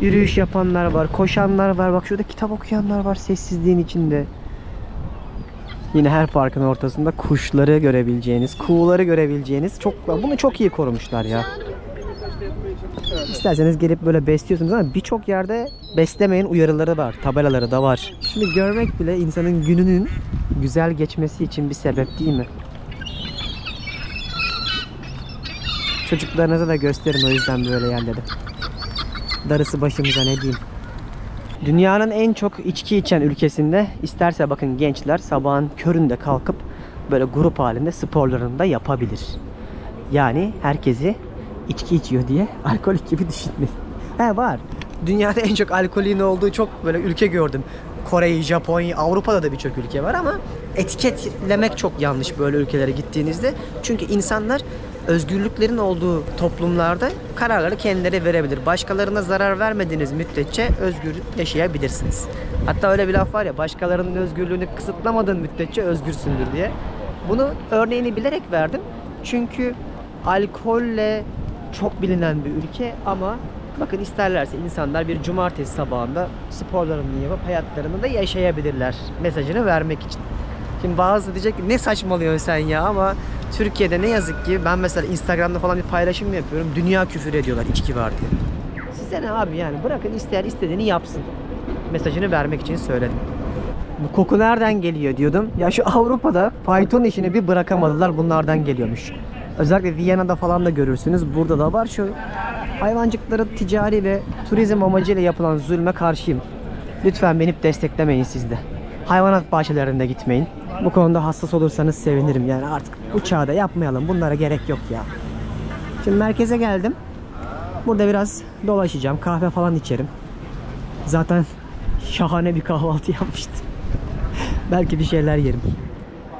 Yürüyüş yapanlar var, koşanlar var. Bak şurada kitap okuyanlar var sessizliğin içinde. Yine her parkın ortasında kuşları görebileceğiniz, kuğuları görebileceğiniz bunu çok iyi korumuşlar ya. İsterseniz gelip böyle besliyorsunuz ama birçok yerde beslemeyin uyarıları var, tabelaları da var. Şimdi görmek bile insanın gününün güzel geçmesi için bir sebep değil mi? Çocuklarınıza da gösterin o yüzden böyle yerleri. Darısı başımıza ne diyeyim. Dünyanın en çok içki içen ülkesinde isterse bakın gençler sabahın köründe kalkıp böyle grup halinde sporlarını da yapabilir. Yani herkesi içki içiyor diye alkolik gibi düşünmeyin. He var. Dünyada en çok alkolün olduğu çok böyle ülke gördüm. Kore'yi, Japonya'yı, Avrupa'da da birçok ülke var ama etiketlemek çok yanlış böyle ülkelere gittiğinizde. Çünkü insanlar özgürlüklerin olduğu toplumlarda kararları kendileri verebilir. Başkalarına zarar vermediğiniz müddetçe özgürlük yaşayabilirsiniz. Hatta öyle bir laf var ya, başkalarının özgürlüğünü kısıtlamadığın müddetçe özgürsündür diye. Bunu örneğini bilerek verdim. Çünkü alkolle çok bilinen bir ülke ama bakın isterlerse insanlar bir cumartesi sabahında sporlarını yapıp hayatlarını da yaşayabilirler mesajını vermek için. Şimdi bazısı diyecek ki ne saçmalıyorsun sen ya, ama Türkiye'de ne yazık ki ben mesela Instagram'da falan bir paylaşım yapıyorum. Dünya küfür ediyorlar içki var diye. Size ne abi yani, bırakın isteyen istediğini yapsın. Mesajını vermek için söyledim. Bu koku nereden geliyor diyordum. Ya şu Avrupa'da fayton işini bir bırakamadılar, bunlardan geliyormuş. Özellikle Viyana'da falan da görürsünüz. Burada da var. Şu hayvancıkları ticari ve turizm amacıyla yapılan zulme karşıyım. Lütfen beni desteklemeyin siz de. Hayvanat bahçelerinde gitmeyin. Bu konuda hassas olursanız sevinirim. Yani artık bu çağda yapmayalım. Bunlara gerek yok ya. Şimdi merkeze geldim. Burada biraz dolaşacağım. Kahve falan içerim. Zaten şahane bir kahvaltı yapmıştım. Belki bir şeyler yerim.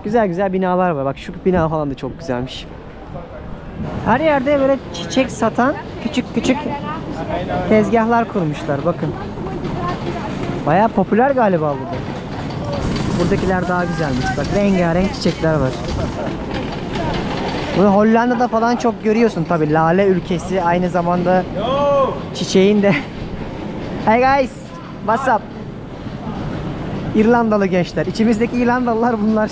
Güzel güzel binalar var. Bak şu bina falan da çok güzelmiş. Her yerde böyle çiçek satan küçük küçük tezgahlar kurmuşlar. Bakın. Bayağı popüler galiba burada. Buradakiler daha güzelmiş. Bak rengarenk çiçekler var. Bunu Hollanda'da falan çok görüyorsun tabi. Lale ülkesi, aynı zamanda çiçeğin de. Hey guys, what's up? İrlandalı gençler. İçimizdeki İrlandalılar bunlar.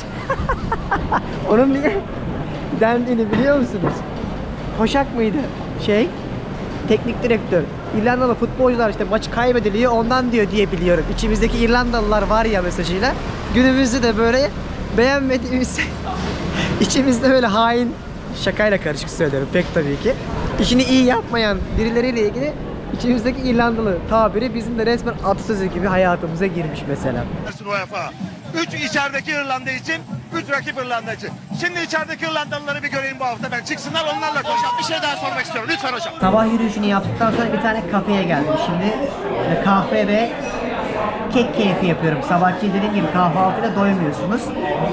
Onun niye dendiğini biliyor musunuz? Koşak mıydı? Teknik direktör. İrlandalı futbolcular işte maçı kaybediliyor ondan diyor diye biliyorum. İçimizdeki İrlandalılar var ya mesajıyla. Günümüzde de böyle beğenmediğimiz içimizde böyle hain, şakayla karışık söylüyorum pek tabii ki, işini iyi yapmayan birileriyle ilgili içimizdeki İrlandalı tabiri bizim de resmen atasözü gibi hayatımıza girmiş mesela. 3 içerideki İrlanda için, 3 rakip İrlanda için. Şimdi içerideki İrlandalıları bir göreyim bu hafta ben. Çıksınlar onlarla konuşalım. Bir şey daha sormak istiyorum lütfen hocam. Sabah yürüyüşünü yaptıktan sonra bir tane kafeye geldim. Şimdi kahve ve kek keyfi yapıyorum. Sabahçı dediğim gibi kahvaltıyla doymuyorsunuz.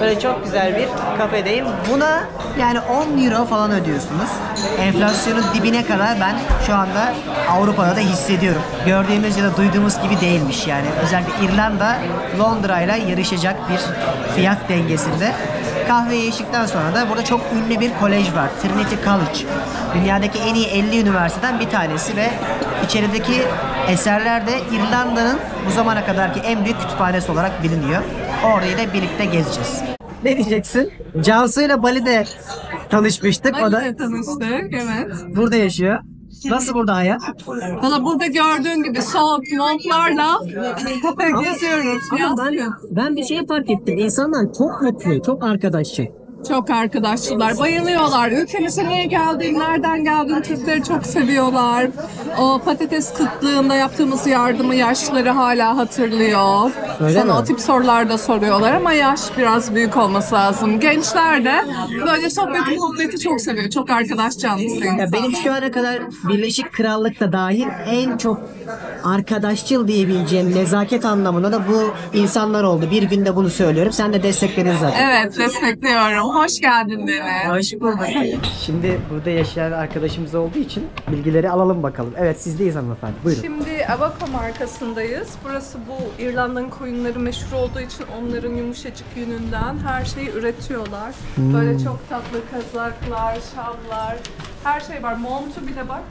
Böyle çok güzel bir kafedeyim. Buna yani 10 euro falan ödüyorsunuz. Enflasyonun dibine kadar ben şu anda Avrupa'da da hissediyorum. Gördüğümüz ya da duyduğumuz gibi değilmiş yani. Özellikle İrlanda Londra ile yarışacak bir fiyat dengesinde. Kahveyi içtikten sonra da burada çok ünlü bir kolej var. Trinity College. Dünyadaki en iyi 50 üniversiteden bir tanesi ve içerideki eserler de İrlanda'nın bu zamana kadarki en büyük kütüphanesi olarak biliniyor. Orayı da birlikte gezeceğiz. Ne diyeceksin? Cansu ile Bali'de tanışmıştık. O da Bali'de tanıştık, evet. burada yaşıyor. Nasıl burada hayat? Valla burada gördüğün gibi soğuk montlarla geziyoruz. Ben bir şey fark ettim. İnsanlar çok mutlu, çok arkadaşçı. Çok arkadaşlar, bayılıyorlar. Ülkemize niye geldin, nereden geldin? Türkleri çok seviyorlar. O patates kıtlığında yaptığımız yardımı yaşlıları hala hatırlıyor. Öyle Sana mi? o tip sorular da soruyorlar ama yaş biraz büyük olması lazım. Gençler de böyle sohbeti muhabbeti çok seviyor. Çok arkadaş canlısı. Ya benim şu ana kadar Birleşik Krallık'ta dahil en çok arkadaşçıl diyebileceğim nezaket anlamında da bu insanlar oldu. Bir günde bunu söylüyorum. Sen de destekledin zaten. Evet, destekliyorum. Hoş geldin Deniz. Hoş bulduk. Şimdi burada yaşayan arkadaşımız olduğu için bilgileri alalım bakalım. Evet, sizdeyiz hanımefendi. Buyurun. Şimdi Abaco markasındayız. Burası bu İrlanda'nın koyunları meşhur olduğu için onların yumuşacık yününden her şeyi üretiyorlar. Böyle çok tatlı kazaklar, şallar, her şey var. Montu bile bak,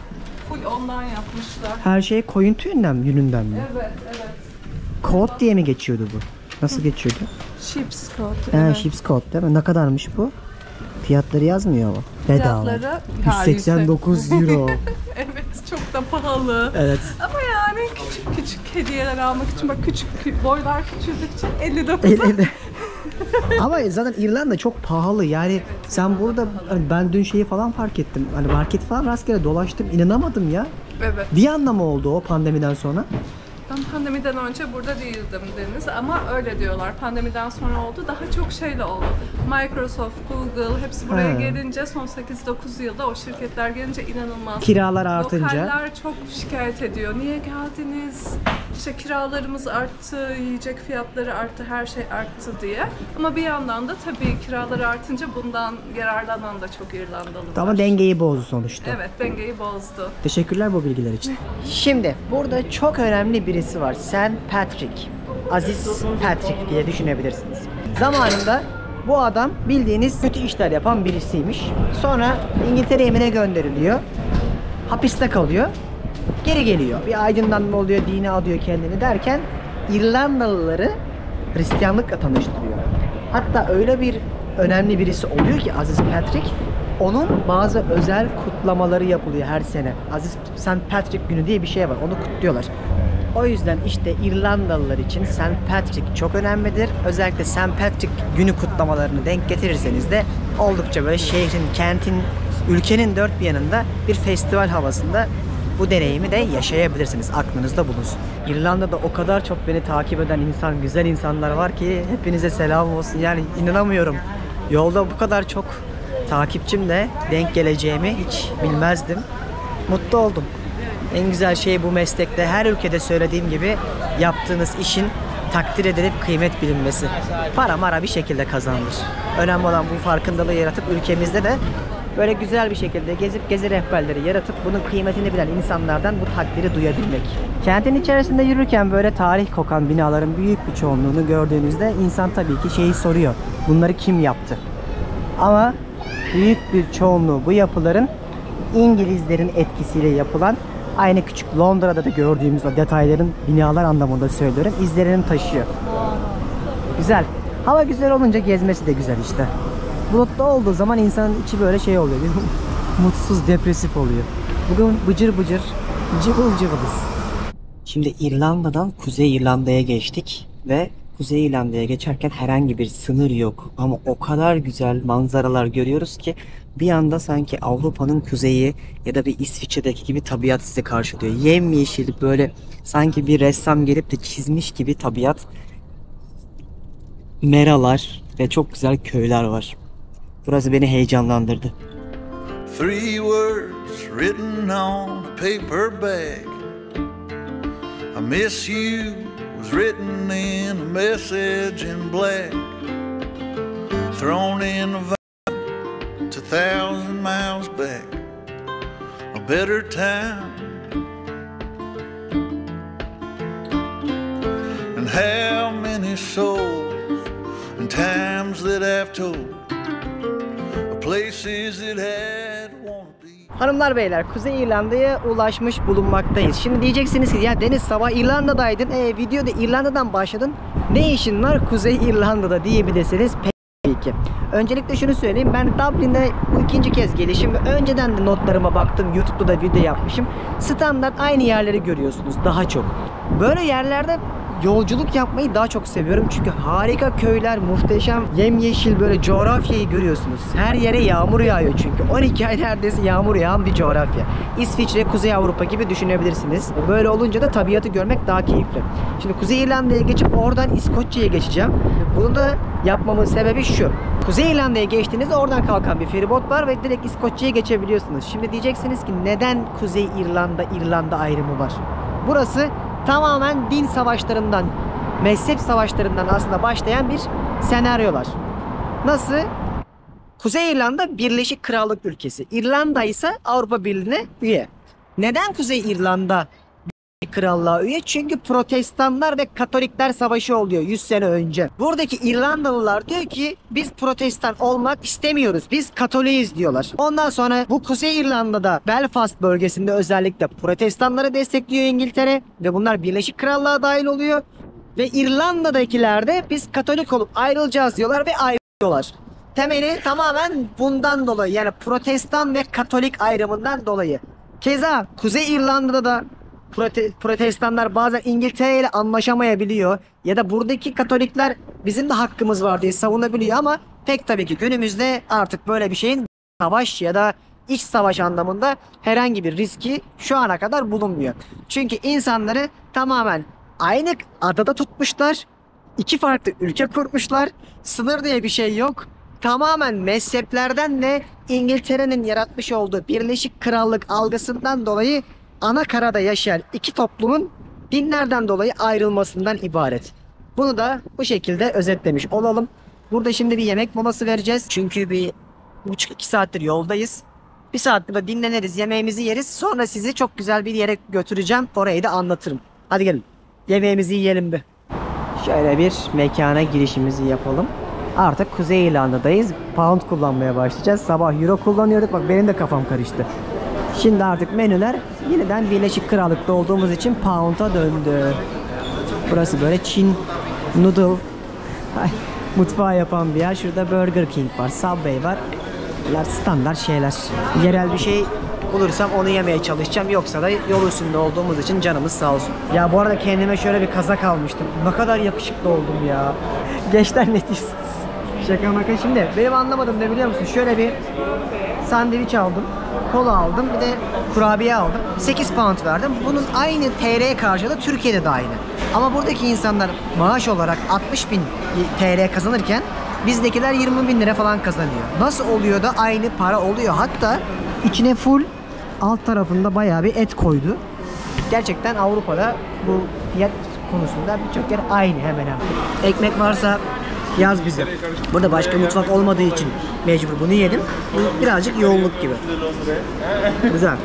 full ondan yapmışlar. Her şey koyun tüyünden mi, yününden mi? Evet, evet. Coat diye mi geçiyordu bu? Nasıl geçiyordu? Sheep's coat. Evet. Sheep's coat değil mi? Ne kadarmış bu? Fiyatları yazmıyor ama. Bedava. Fiyatları 189 euro. Evet, çok da pahalı. Evet. Ama yani küçük küçük hediyeler almak için bak küçük boylar küçüldükçe 59'a Ama zaten İrlanda çok pahalı. Yani sen burada, hani ben dün şeyi falan fark ettim. Hani marketi falan rastgele dolaştım. İnanamadım ya. Evet. Bir anda mı oldu o pandemiden sonra? Ben pandemiden önce burada değildim Deniz ama öyle diyorlar. Pandemiden sonra oldu. Daha çok şeyle oldu. Microsoft, Google hepsi buraya He. gelince son 8-9 yılda o şirketler gelince inanılmaz. Kiralar artınca. Lokaller çok şikayet ediyor. Niye geldiniz? İşte kiralarımız arttı, yiyecek fiyatları arttı, her şey arttı diye. Ama bir yandan da tabii kiraları artınca bundan yararlanan da çok İrlandalı var. Ama dengeyi bozdu sonuçta. Evet, dengeyi bozdu. Teşekkürler bu bilgiler için. Şimdi burada çok önemli birisi var. St. Patrick. Aziz Patrick diye düşünebilirsiniz. Zamanında bu adam bildiğiniz kötü işler yapan birisiymiş. Sonra İngiltere Yemen'e gönderiliyor. Hapiste kalıyor. Geri geliyor. Bir aydınlanma oluyor, dine adıyor kendini derken İrlandalıları Hristiyanlıkla tanıştırıyor. Hatta öyle bir önemli birisi oluyor ki Aziz Patrick, onun bazı özel kutlamaları yapılıyor her sene. Aziz St. Patrick günü diye bir şey var. Onu kutluyorlar. O yüzden işte İrlandalılar için St. Patrick çok önemlidir. Özellikle St. Patrick günü kutlamalarını denk getirirseniz de oldukça böyle şehrin, kentin, ülkenin dört bir yanında bir festival havasında bu deneyimi de yaşayabilirsiniz. Aklınızda bulunsun. İrlanda'da o kadar çok beni takip eden insan, güzel insanlar var ki hepinize selam olsun. Yani inanamıyorum. Yolda bu kadar çok takipçimle denk geleceğimi hiç bilmezdim. Mutlu oldum. En güzel şey bu meslekte, her ülkede söylediğim gibi, yaptığınız işin takdir edilip kıymet bilinmesi. Para mara bir şekilde kazanılır. Önemli olan bu farkındalığı yaratıp ülkemizde de böyle güzel bir şekilde gezip gezi rehberleri yaratıp bunun kıymetini bilen insanlardan bu takdiri duyabilmek. Kentin içerisinde yürürken böyle tarih kokan binaların büyük bir çoğunluğunu gördüğünüzde insan tabii ki şeyi soruyor. Bunları kim yaptı? Ama büyük bir çoğunluğu bu yapıların İngilizlerin etkisiyle yapılan, aynı küçük Londra'da da gördüğümüz o detayların, binalar anlamında söylüyorum, izlerini taşıyor. Güzel. Hava güzel olunca gezmesi de güzel işte. Bulutlu olduğu zaman insanın içi böyle şey oluyor. Mutsuz, depresif oluyor. Bugün bıcır bıcır, cıvıl cıvılız. Şimdi İrlanda'dan Kuzey İrlanda'ya geçtik ve Kuzey İrlanda'ya geçerken herhangi bir sınır yok. Ama o kadar güzel manzaralar görüyoruz ki bir anda sanki Avrupa'nın kuzeyi ya da bir İsviçre'deki gibi tabiat sizi karşılıyor. Yemyeşil, böyle sanki bir ressam gelip de çizmiş gibi tabiat. Meralar ve çok güzel köyler var. Burası beni heyecanlandırdı. 3 words written on a paper bag. I miss you was written in a message in black. Thrown in a van 2,000 miles back. A better time. And how many souls and times that I've told. Places that had wanna be. Hanımlar beyler, Kuzey İrlanda'ya ulaşmış bulunmaktayız. Şimdi diyeceksiniz ki ya Deniz, sabah İrlanda'daydın, videoda İrlanda'dan başladın. Ne işin var Kuzey İrlanda'da diyebilirsiniz. ki. Öncelikle şunu söyleyeyim. Ben Dublin'de bu ikinci kez gelişim ve önceden de notlarıma baktım. YouTube'da da video yapmışım. Standart aynı yerleri görüyorsunuz daha çok. Böyle yerlerde yolculuk yapmayı daha çok seviyorum. Çünkü harika köyler, muhteşem yemyeşil böyle coğrafyayı görüyorsunuz. Her yere yağmur yağıyor çünkü. 12 ay neredeyse yağmur yağan bir coğrafya. İsviçre, Kuzey Avrupa gibi düşünebilirsiniz. Böyle olunca da tabiatı görmek daha keyifli. Şimdi Kuzey İrlanda'ya geçip oradan İskoçya'ya geçeceğim. Bunu da yapmamın sebebi şu. Kuzey İrlanda'ya geçtiğinizde oradan kalkan bir feribot var ve direkt İskoçya'ya geçebiliyorsunuz. Şimdi diyeceksiniz ki neden Kuzey İrlanda ayrımı var? Burası tamamen din savaşlarından, mezhep savaşlarından aslında başlayan bir senaryolar. Nasıl? Kuzey İrlanda Birleşik Krallık ülkesi. İrlanda ise Avrupa Birliği'ne üye. Neden Kuzey İrlanda Birleşik Krallığa üye? Çünkü Protestanlar ve Katolikler savaşı oluyor 100 sene önce. Buradaki İrlandalılar diyor ki biz Protestan olmak istemiyoruz. Biz Katoliyiz diyorlar. Ondan sonra bu Kuzey İrlanda'da Belfast bölgesinde özellikle Protestanları destekliyor İngiltere ve bunlar Birleşik Krallığa dahil oluyor. Ve İrlanda'dakiler de biz Katolik olup ayrılacağız diyorlar ve ayrılıyorlar. Temeli tamamen bundan dolayı, yani Protestan ve Katolik ayrımından dolayı. Keza Kuzey İrlanda'da da Protestanlar bazen İngiltere ile anlaşamayabiliyor ya da buradaki Katolikler bizim de hakkımız var diye savunabiliyor ama pek tabii ki günümüzde artık böyle bir şeyin savaş ya da iç savaş anlamında herhangi bir riski şu ana kadar bulunmuyor. Çünkü insanları tamamen aynı adada tutmuşlar. İki farklı ülke kurmuşlar. Sınır diye bir şey yok. Tamamen mezheplerden ve İngiltere'nin yaratmış olduğu Birleşik Krallık algısından dolayı ana karada yaşayan iki toplumun dinlerden dolayı ayrılmasından ibaret. Bunu da bu şekilde özetlemiş olalım. Burada şimdi bir yemek molası vereceğiz. Çünkü bir 1,5-2 saattir yoldayız. Bir saattir de dinleniriz, yemeğimizi yeriz. Sonra sizi çok güzel bir yere götüreceğim. Orayı da anlatırım. Hadi gelin. Yemeğimizi yiyelim bir. Şöyle bir mekana girişimizi yapalım. Artık Kuzey İrlanda'dayız. Pound kullanmaya başlayacağız. Sabah euro kullanıyorduk. Bak benim de kafam karıştı. Şimdi artık menüler yeniden Birleşik Krallık'ta olduğumuz için Pound'a döndü. Burası böyle Çin noodle mutfağı yapan bir yer. Şurada Burger King var, Subway var. Bunlar standart şeyler. Yerel bir şey bulursam onu yemeye çalışacağım. Yoksa da yol üstünde olduğumuz için canımız sağ olsun. Ya bu arada kendime şöyle bir kazak almıştım. Ne kadar yakışıklı oldum ya. Gençler ne diyorsunuz? Şaka maka. Şimdi benim anlamadım ne biliyor musun? Şöyle bir sandviç aldım. Kola aldım. Bir de kurabiye aldım. 8 pound verdim. Bunun aynı TL karşılığı Türkiye'de de aynı. Ama buradaki insanlar maaş olarak 60.000 TL kazanırken bizdekiler 20.000 lira falan kazanıyor. Nasıl oluyor da aynı para oluyor? Hatta içine full alt tarafında bayağı bir et koydu. Gerçekten Avrupa'da bu fiyat konusunda birçok yer aynı hemen hemen. Ekmek varsa yaz bize. Burada başka mutfak olmadığı için mecbur bunu yedim. Bu birazcık yoğunluk gibi. Güzel.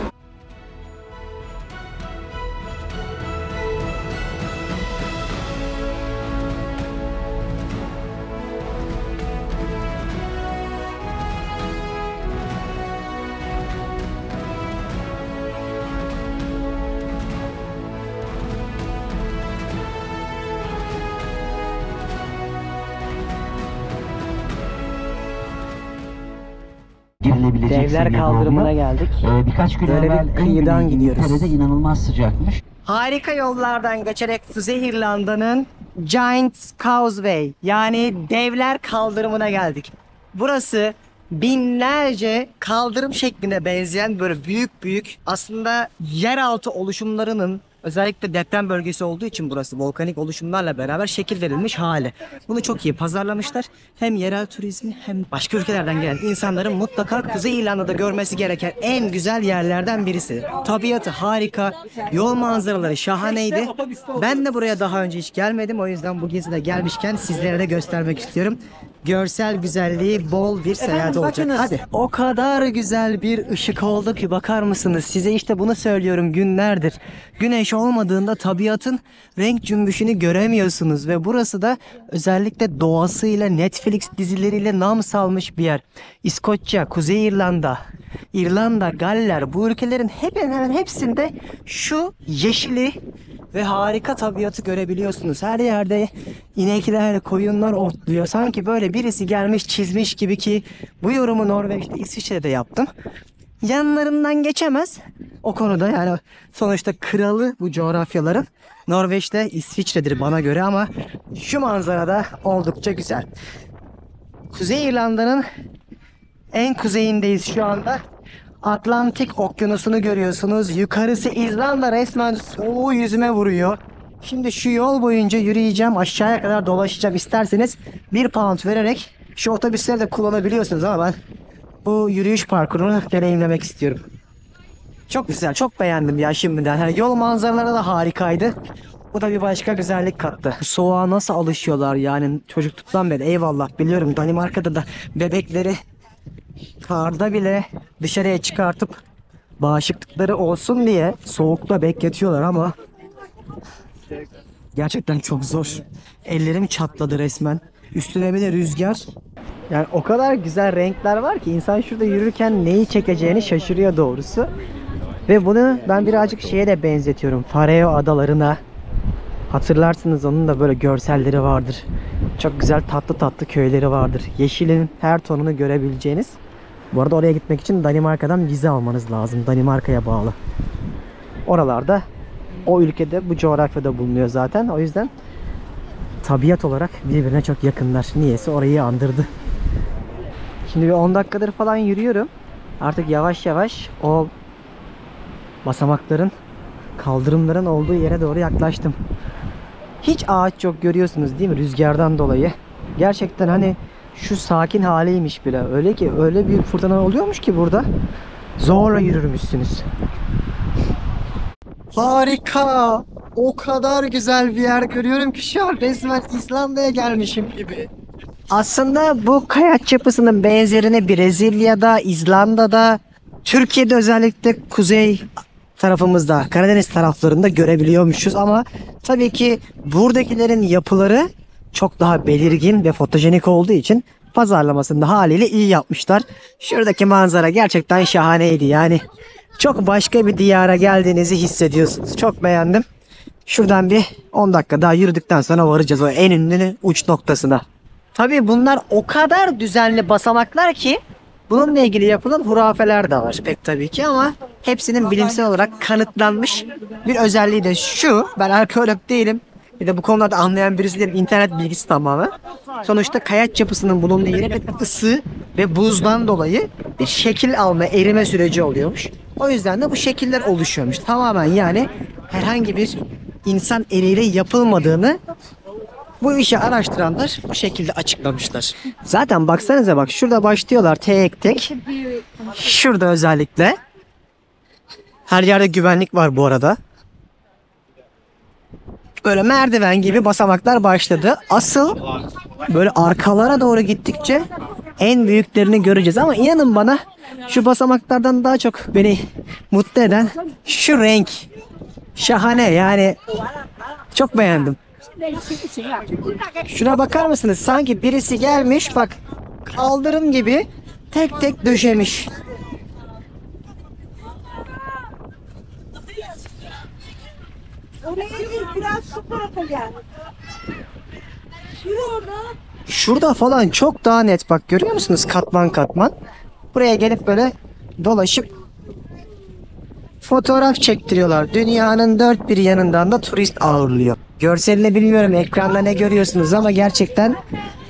Devler kaldırımına geldik. Birkaç gün Böyle evvel bir kıyıdan gidiyoruz. İngiltere'de inanılmaz sıcakmış. Harika yollardan geçerek Kuzey İrlanda'nın Giant's Causeway yani Devler Kaldırımına geldik. Burası binlerce kaldırım şekline benzeyen böyle büyük aslında yeraltı oluşumlarının, özellikle deprem bölgesi olduğu için burası volkanik oluşumlarla beraber şekil verilmiş hali. Bunu çok iyi pazarlamışlar. Hem yerel turizmi hem başka ülkelerden gelen insanların mutlaka Kuzey İrlanda'da görmesi gereken en güzel yerlerden birisi. Tabiatı harika, yol manzaraları şahaneydi. Ben de buraya daha önce hiç gelmedim. O yüzden bu gezide gelmişken sizlere de göstermek istiyorum. Görsel güzelliği bol bir seyahat olacak. Hadi. O kadar güzel bir ışık oldu ki bakar mısınız? Size işte bunu söylüyorum günlerdir. Güneş olmadığında tabiatın renk cümbüşünü göremiyorsunuz ve burası da özellikle doğasıyla, Netflix dizileriyle nam salmış bir yer. İskoçya, Kuzey İrlanda, İrlanda, Galler, bu ülkelerin hemen hepsinde şu yeşili ve harika tabiatı görebiliyorsunuz. Her yerde inekler, koyunlar otluyor. Sanki böyle böyle birisi gelmiş çizmiş gibi ki bu yorumu Norveç'te, İsviçre'de yaptım. Yanlarından geçemez o konuda, yani sonuçta kralı bu coğrafyaların Norveç'te, İsviçre'dir bana göre ama şu manzarada oldukça güzel. Kuzey İrlanda'nın en kuzeyindeyiz şu anda. Atlantik Okyanusu'nu görüyorsunuz. Yukarısı İzlanda, resmen soğuğu yüzüme vuruyor. Şimdi şu yol boyunca yürüyeceğim, aşağıya kadar dolaşacağım. İsterseniz 1 pound vererek şu otobüsleri de kullanabiliyorsunuz ama ben bu yürüyüş parkurunu deneyimlemek istiyorum. Çok güzel, çok beğendim ya şimdiden. Yani yol manzaraları da harikaydı. Bu da bir başka güzellik kattı. Soğuğa nasıl alışıyorlar yani çocukluktan beri, eyvallah biliyorum. Danimarka'da da bebekleri karda bile dışarıya çıkartıp bağışıklıkları olsun diye soğukta bekletiyorlar ama gerçekten çok zor. Ellerim çatladı resmen. Üstüne bir de rüzgar. Yani o kadar güzel renkler var ki insan şurada yürürken neyi çekeceğini şaşırıyor doğrusu. Ve bunu ben birazcık şeye de benzetiyorum. Faroe Adalarına. Hatırlarsınız, onun da böyle görselleri vardır. Çok güzel tatlı tatlı köyleri vardır. Yeşilin her tonunu görebileceğiniz. Bu arada oraya gitmek için Danimarka'dan vize almanız lazım. Danimarka'ya bağlı. Oralarda o ülkede, bu coğrafyada bulunuyor zaten. O yüzden tabiat olarak birbirine çok yakınlar. Niyeyse orayı andırdı. Şimdi bir 10 dakikadır falan yürüyorum. Artık yavaş yavaş o basamakların, kaldırımların olduğu yere doğru yaklaştım. Hiç ağaç yok, görüyorsunuz değil mi? Rüzgardan dolayı. Gerçekten hani şu sakin haliymiş bile. Öyle ki öyle bir fırtına oluyormuş ki burada. Zorla yürürmüşsünüz. Harika. O kadar güzel bir yer görüyorum ki şu an resmen İzlanda'ya gelmişim gibi. Aslında bu kayaç yapısının benzerini Brezilya'da, İzlanda'da, Türkiye'de özellikle kuzey tarafımızda, Karadeniz taraflarında görebiliyormuşuz ama tabii ki buradakilerin yapıları çok daha belirgin ve fotojenik olduğu için pazarlamasını da haliyle iyi yapmışlar. Şuradaki manzara gerçekten şahaneydi yani. Çok başka bir diyara geldiğinizi hissediyorsunuz. Çok beğendim. Şuradan bir 10 dakika daha yürüdükten sonra varacağız o en ünlü uç noktasına. Tabii bunlar o kadar düzenli basamaklar ki bununla ilgili yapılan hurafeler de var pek tabii ki ama hepsinin bilimsel olarak kanıtlanmış bir özelliği de şu. Ben arkeolog değilim. Bir de bu konularda anlayan birisi değilim. İnternet bilgisi tamamen. Sonuçta kayaç yapısının bulunduğu yere bir ısı ve buzdan dolayı bir şekil alma, erime süreci oluyormuş. O yüzden de bu şekiller oluşuyormuş. Tamamen yani herhangi bir insan eliyle yapılmadığını bu işi araştıranlar bu şekilde açıklamışlar. Zaten baksanıza bak, şurada başlıyorlar tek tek. Şurada özellikle. Her yerde güvenlik var bu arada. Böyle merdiven gibi basamaklar başladı. Asıl böyle arkalara doğru gittikçe en büyüklerini göreceğiz. Ama inanın bana şu basamaklardan daha çok beni mutlu eden şu renk. Şahane yani. Çok beğendim. Şuna bakar mısınız? Sanki birisi gelmiş bak, kaldırım gibi tek tek döşemiş. Şurada falan çok daha net bak, görüyor musunuz? Katman katman. Buraya gelip böyle dolaşıp fotoğraf çektiriyorlar. Dünyanın dört bir yanından da turist ağırlıyor. Görselini bilmiyorum ekranda ne görüyorsunuz ama gerçekten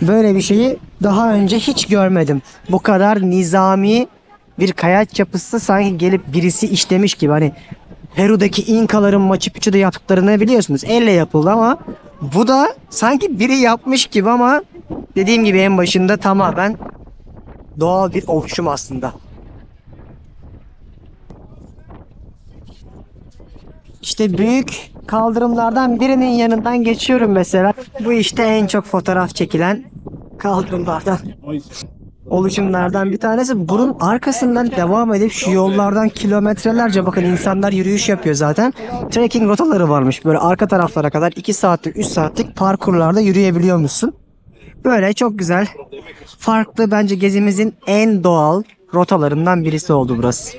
böyle bir şeyi daha önce hiç görmedim. Bu kadar nizami bir kayaç yapısı sanki gelip birisi işlemiş gibi. Hani Peru'daki İnkaların Machu Picchu'da yaptıklarını biliyorsunuz. Elle yapıldı ama bu da sanki biri yapmış gibi ama dediğim gibi en başında tamamen doğal bir oluşum aslında. İşte büyük kaldırımlardan birinin yanından geçiyorum mesela. Bu işte en çok fotoğraf çekilen kaldırımlardan, oluşumlardan bir tanesi. Bunun arkasından devam edip şu yollardan kilometrelerce bakın insanlar yürüyüş yapıyor zaten. Trekking rotaları varmış. Böyle arka taraflara kadar 2 saatlik 3 saatlik parkurlarda yürüyebiliyor musun? Böyle çok güzel, farklı, bence gezimizin en doğal rotalarından birisi oldu burası.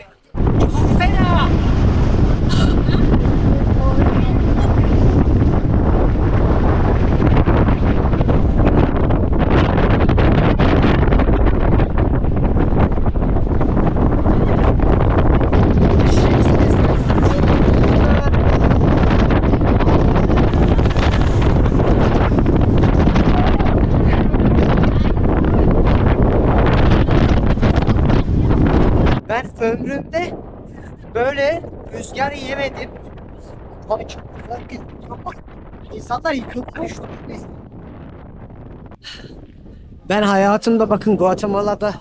rüzgar yemedim. Abi çok güzel bir İnsanlar yıkılmış. Ben hayatımda bakın Guatemala'da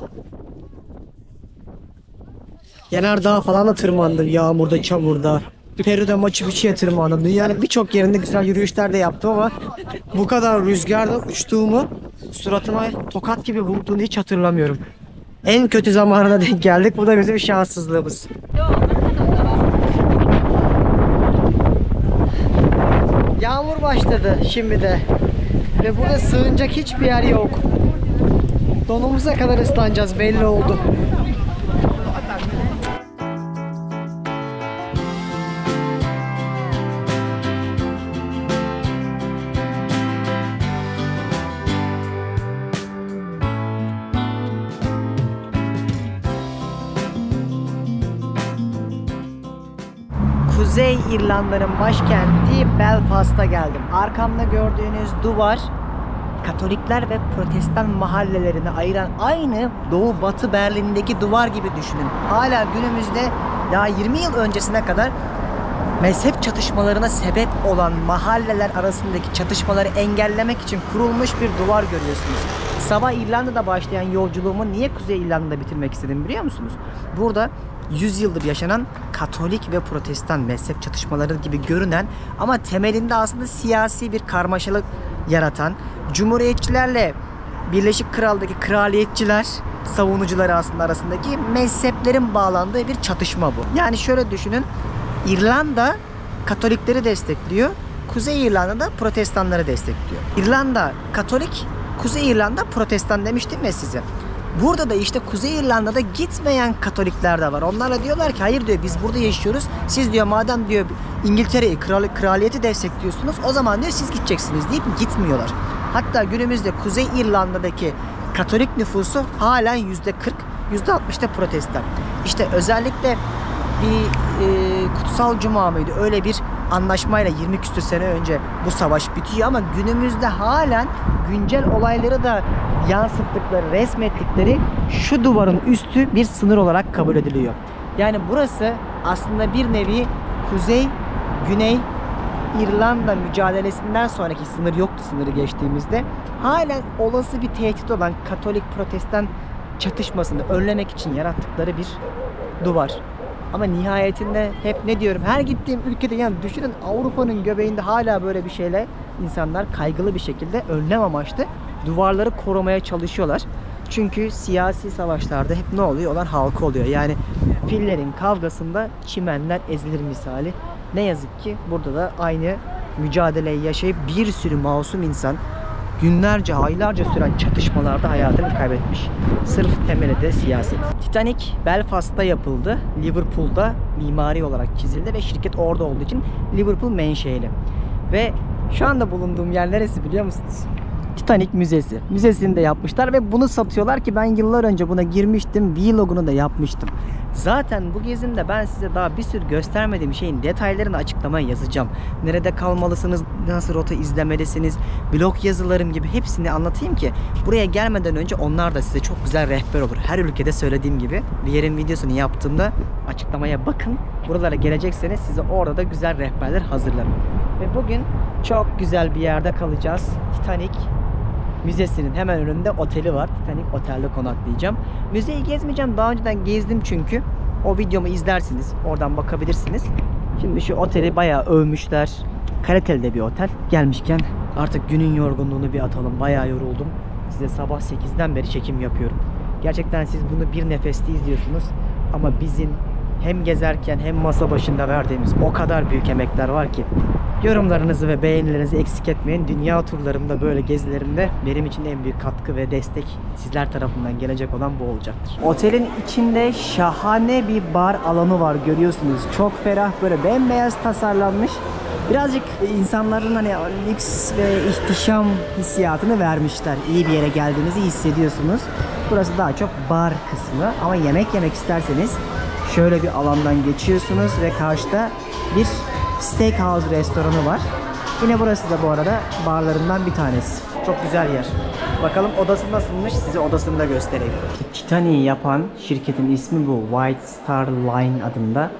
Yanardağ falan da tırmandım, yağmurda, çamurda. Peru'da Machu Picchu'ya tırmandım. Dünyanın birçok yerinde güzel yürüyüşler de yaptım ama bu kadar rüzgarda uçtuğumu, suratıma tokat gibi vurduğunu hiç hatırlamıyorum. En kötü zamanına denk geldik. Bu da bizim şanssızlığımız. Yağmur başladı şimdi de. Ve burada sığınacak hiçbir yer yok. Donumuza kadar ıslanacağız, belli oldu. Kuzey İrlanda'nın başkenti Belfast'a geldim. Arkamda gördüğünüz duvar Katolikler ve Protestan mahallelerini ayıran aynı Doğu Batı Berlin'deki duvar gibi düşünün. Hala günümüzde daha 20 yıl öncesine kadar mezhep çatışmalarına sebep olan mahalleler arasındaki çatışmaları engellemek için kurulmuş bir duvar görüyorsunuz. Sabah İrlanda'da başlayan yolculuğumu niye Kuzey İrlanda'da bitirmek istedim biliyor musunuz? Burada 100 yıldır yaşanan Katolik ve Protestan mezhep çatışmaları gibi görünen ama temelinde aslında siyasi bir karmaşalık yaratan, Cumhuriyetçilerle Birleşik Kral'daki kraliyetçiler savunucuları aslında arasındaki mezheplerin bağlandığı bir çatışma bu. Yani şöyle düşünün, İrlanda Katolikleri destekliyor, Kuzey İrlanda'da Protestanları destekliyor. İrlanda Katolik, Kuzey İrlanda Protestan demiştim ya size. Burada da işte Kuzey İrlanda'da gitmeyen Katolikler de var. Onlarla diyorlar ki hayır diyor, biz burada yaşıyoruz. Siz diyor madem diyor İngiltere'yi, kraliyeti destekliyorsunuz, o zaman diyor siz gideceksiniz deyip gitmiyorlar. Hatta günümüzde Kuzey İrlanda'daki Katolik nüfusu halen %40, %60'da Protestan. İşte özellikle bir kutsal cuma mıydı? Öyle bir anlaşmayla 20 küsur sene önce bu savaş bitiyor ama günümüzde halen güncel olayları da yansıttıkları, resmettikleri şu duvarın üstü bir sınır olarak kabul ediliyor. Yani burası aslında bir nevi Kuzey, Güney İrlanda mücadelesinden sonraki sınır yoktu sınırı geçtiğimizde. Halen olası bir tehdit olan Katolik-Protestan çatışmasını önlemek için yarattıkları bir duvar. Ama nihayetinde hep ne diyorum, her gittiğim ülkede, yani düşünün Avrupa'nın göbeğinde hala böyle bir şeyle insanlar kaygılı bir şekilde önlem amaçlı duvarları korumaya çalışıyorlar. Çünkü siyasi savaşlarda hep ne oluyor? Olan halka oluyor. Yani fillerin kavgasında çimenler ezilir misali. Ne yazık ki burada da aynı mücadeleyi yaşayıp bir sürü masum insan günlerce, aylarca süren çatışmalarda hayatını kaybetmiş. Sırf temeli de siyaset. Titanic Belfast'ta yapıldı. Liverpool'da mimari olarak çizildi ve şirket orada olduğu için Liverpool menşeili. Ve şu anda bulunduğum yer neresi biliyor musunuz? Titanic Müzesi. Müzesini de yapmışlar ve bunu satıyorlar ki ben yıllar önce buna girmiştim. Vlogunu da yapmıştım. Zaten bu gezimde ben size daha bir sürü göstermediğim şeyin detaylarını açıklamaya yazacağım. Nerede kalmalısınız, nasıl rota izlemelisiniz, blog yazılarım gibi hepsini anlatayım ki buraya gelmeden önce onlar da size çok güzel rehber olur. Her ülkede söylediğim gibi bir yerin videosunu yaptığımda açıklamaya bakın. Buralara gelecekseniz size orada da güzel rehberler hazırlarım. Ve bugün çok güzel bir yerde kalacağız. Titanic Müzesi'nin hemen önünde oteli var. Titanic Otel'de konaklayacağım. Müzeyi gezmeyeceğim. Daha önceden gezdim çünkü. O videomu izlersiniz. Oradan bakabilirsiniz. Şimdi şu oteli bayağı övmüşler. Kaliteli de bir otel. Gelmişken artık günün yorgunluğunu bir atalım. Bayağı yoruldum. Size sabah 8'den beri çekim yapıyorum. Gerçekten siz bunu bir nefeste izliyorsunuz. Ama bizim hem gezerken hem masa başında verdiğimiz o kadar büyük emekler var ki. Yorumlarınızı ve beğenilerinizi eksik etmeyin. Dünya turlarımda, böyle gezilerimde benim için en büyük katkı ve destek sizler tarafından gelecek olan bu olacaktır. Otelin içinde şahane bir bar alanı var, görüyorsunuz. Çok ferah, böyle bembeyaz tasarlanmış. Birazcık insanların hani lüks ve ihtişam hissiyatını vermişler. İyi bir yere geldiğinizi hissediyorsunuz. Burası daha çok bar kısmı ama yemek yemek isterseniz şöyle bir alandan geçiyorsunuz ve karşıda bir steakhouse restoranı var. Yine burası da bu arada barlarından bir tanesi. Çok güzel yer. Bakalım odası nasılmış, size odasını da göstereyim. Titanic'i yapan şirketin ismi bu. White Star Line adında.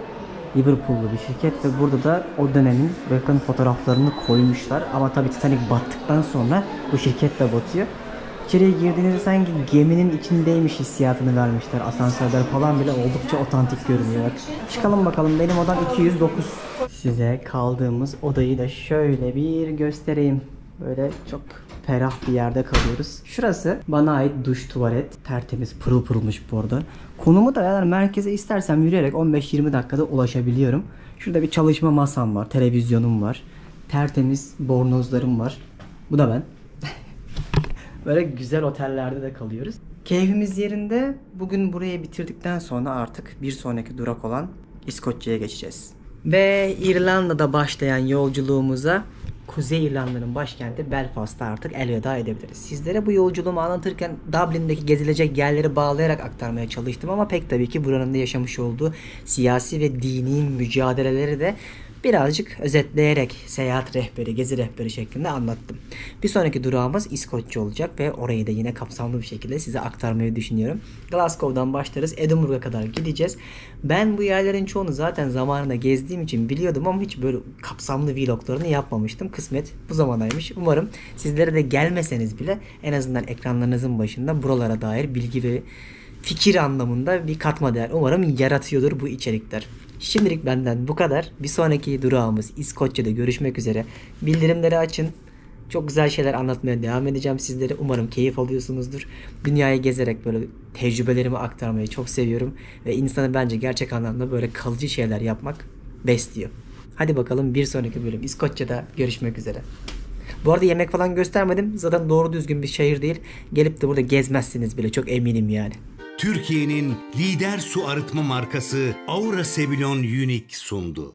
Liverpool'lu bir şirket ve burada da o dönemin bakın fotoğraflarını koymuşlar. Ama tabii Titanic battıktan sonra bu şirket de batıyor. İçeriye girdiğinizde sanki geminin içindeymiş hissiyatını vermişler. Asansörler falan bile oldukça otantik görünüyor. Çıkalım bakalım. Benim odam 209. Size kaldığımız odayı da şöyle bir göstereyim. Böyle çok ferah bir yerde kalıyoruz. Şurası bana ait duş, tuvalet. Tertemiz, pırıl pırılmış bu arada. Konumu da eğer merkeze istersem yürüyerek 15-20 dakikada ulaşabiliyorum. Şurada bir çalışma masam var, televizyonum var. Tertemiz bornozlarım var. Bu da ben. Böyle güzel otellerde de kalıyoruz. Keyfimiz yerinde. Bugün burayı bitirdikten sonra artık bir sonraki durak olan İskoçya'ya geçeceğiz. Ve İrlanda'da başlayan yolculuğumuza Kuzey İrlanda'nın başkenti Belfast'ta artık elveda edebiliriz. Sizlere bu yolculuğumu anlatırken Dublin'deki gezilecek yerleri bağlayarak aktarmaya çalıştım ama pek tabii ki buranın da yaşamış olduğu siyasi ve dini mücadeleleri de birazcık özetleyerek seyahat rehberi, gezi rehberi şeklinde anlattım. Bir sonraki durağımız İskoçya olacak ve orayı da yine kapsamlı bir şekilde size aktarmayı düşünüyorum. Glasgow'dan başlarız, Edinburgh'a kadar gideceğiz. Ben bu yerlerin çoğunu zaten zamanında gezdiğim için biliyordum ama hiç böyle kapsamlı vloglarını yapmamıştım. Kısmet bu zamanaymış. Umarım sizlere de gelmeseniz bile en azından ekranlarınızın başında buralara dair bilgi ve fikir anlamında bir katma değer umarım yaratıyordur bu içerikler. Şimdilik benden bu kadar. Bir sonraki durağımız İskoçya'da görüşmek üzere. Bildirimleri açın. Çok güzel şeyler anlatmaya devam edeceğim sizlere. Umarım keyif alıyorsunuzdur. Dünyayı gezerek böyle tecrübelerimi aktarmayı çok seviyorum. Ve insanı bence gerçek anlamda böyle kalıcı şeyler yapmak besliyor. Hadi bakalım bir sonraki bölüm İskoçya'da görüşmek üzere. Bu arada yemek falan göstermedim. Zaten doğru düzgün bir şehir değil. Gelip de burada gezmezsiniz bile, çok eminim yani. Türkiye'nin lider su arıtma markası Aura Sebilon Unique sundu.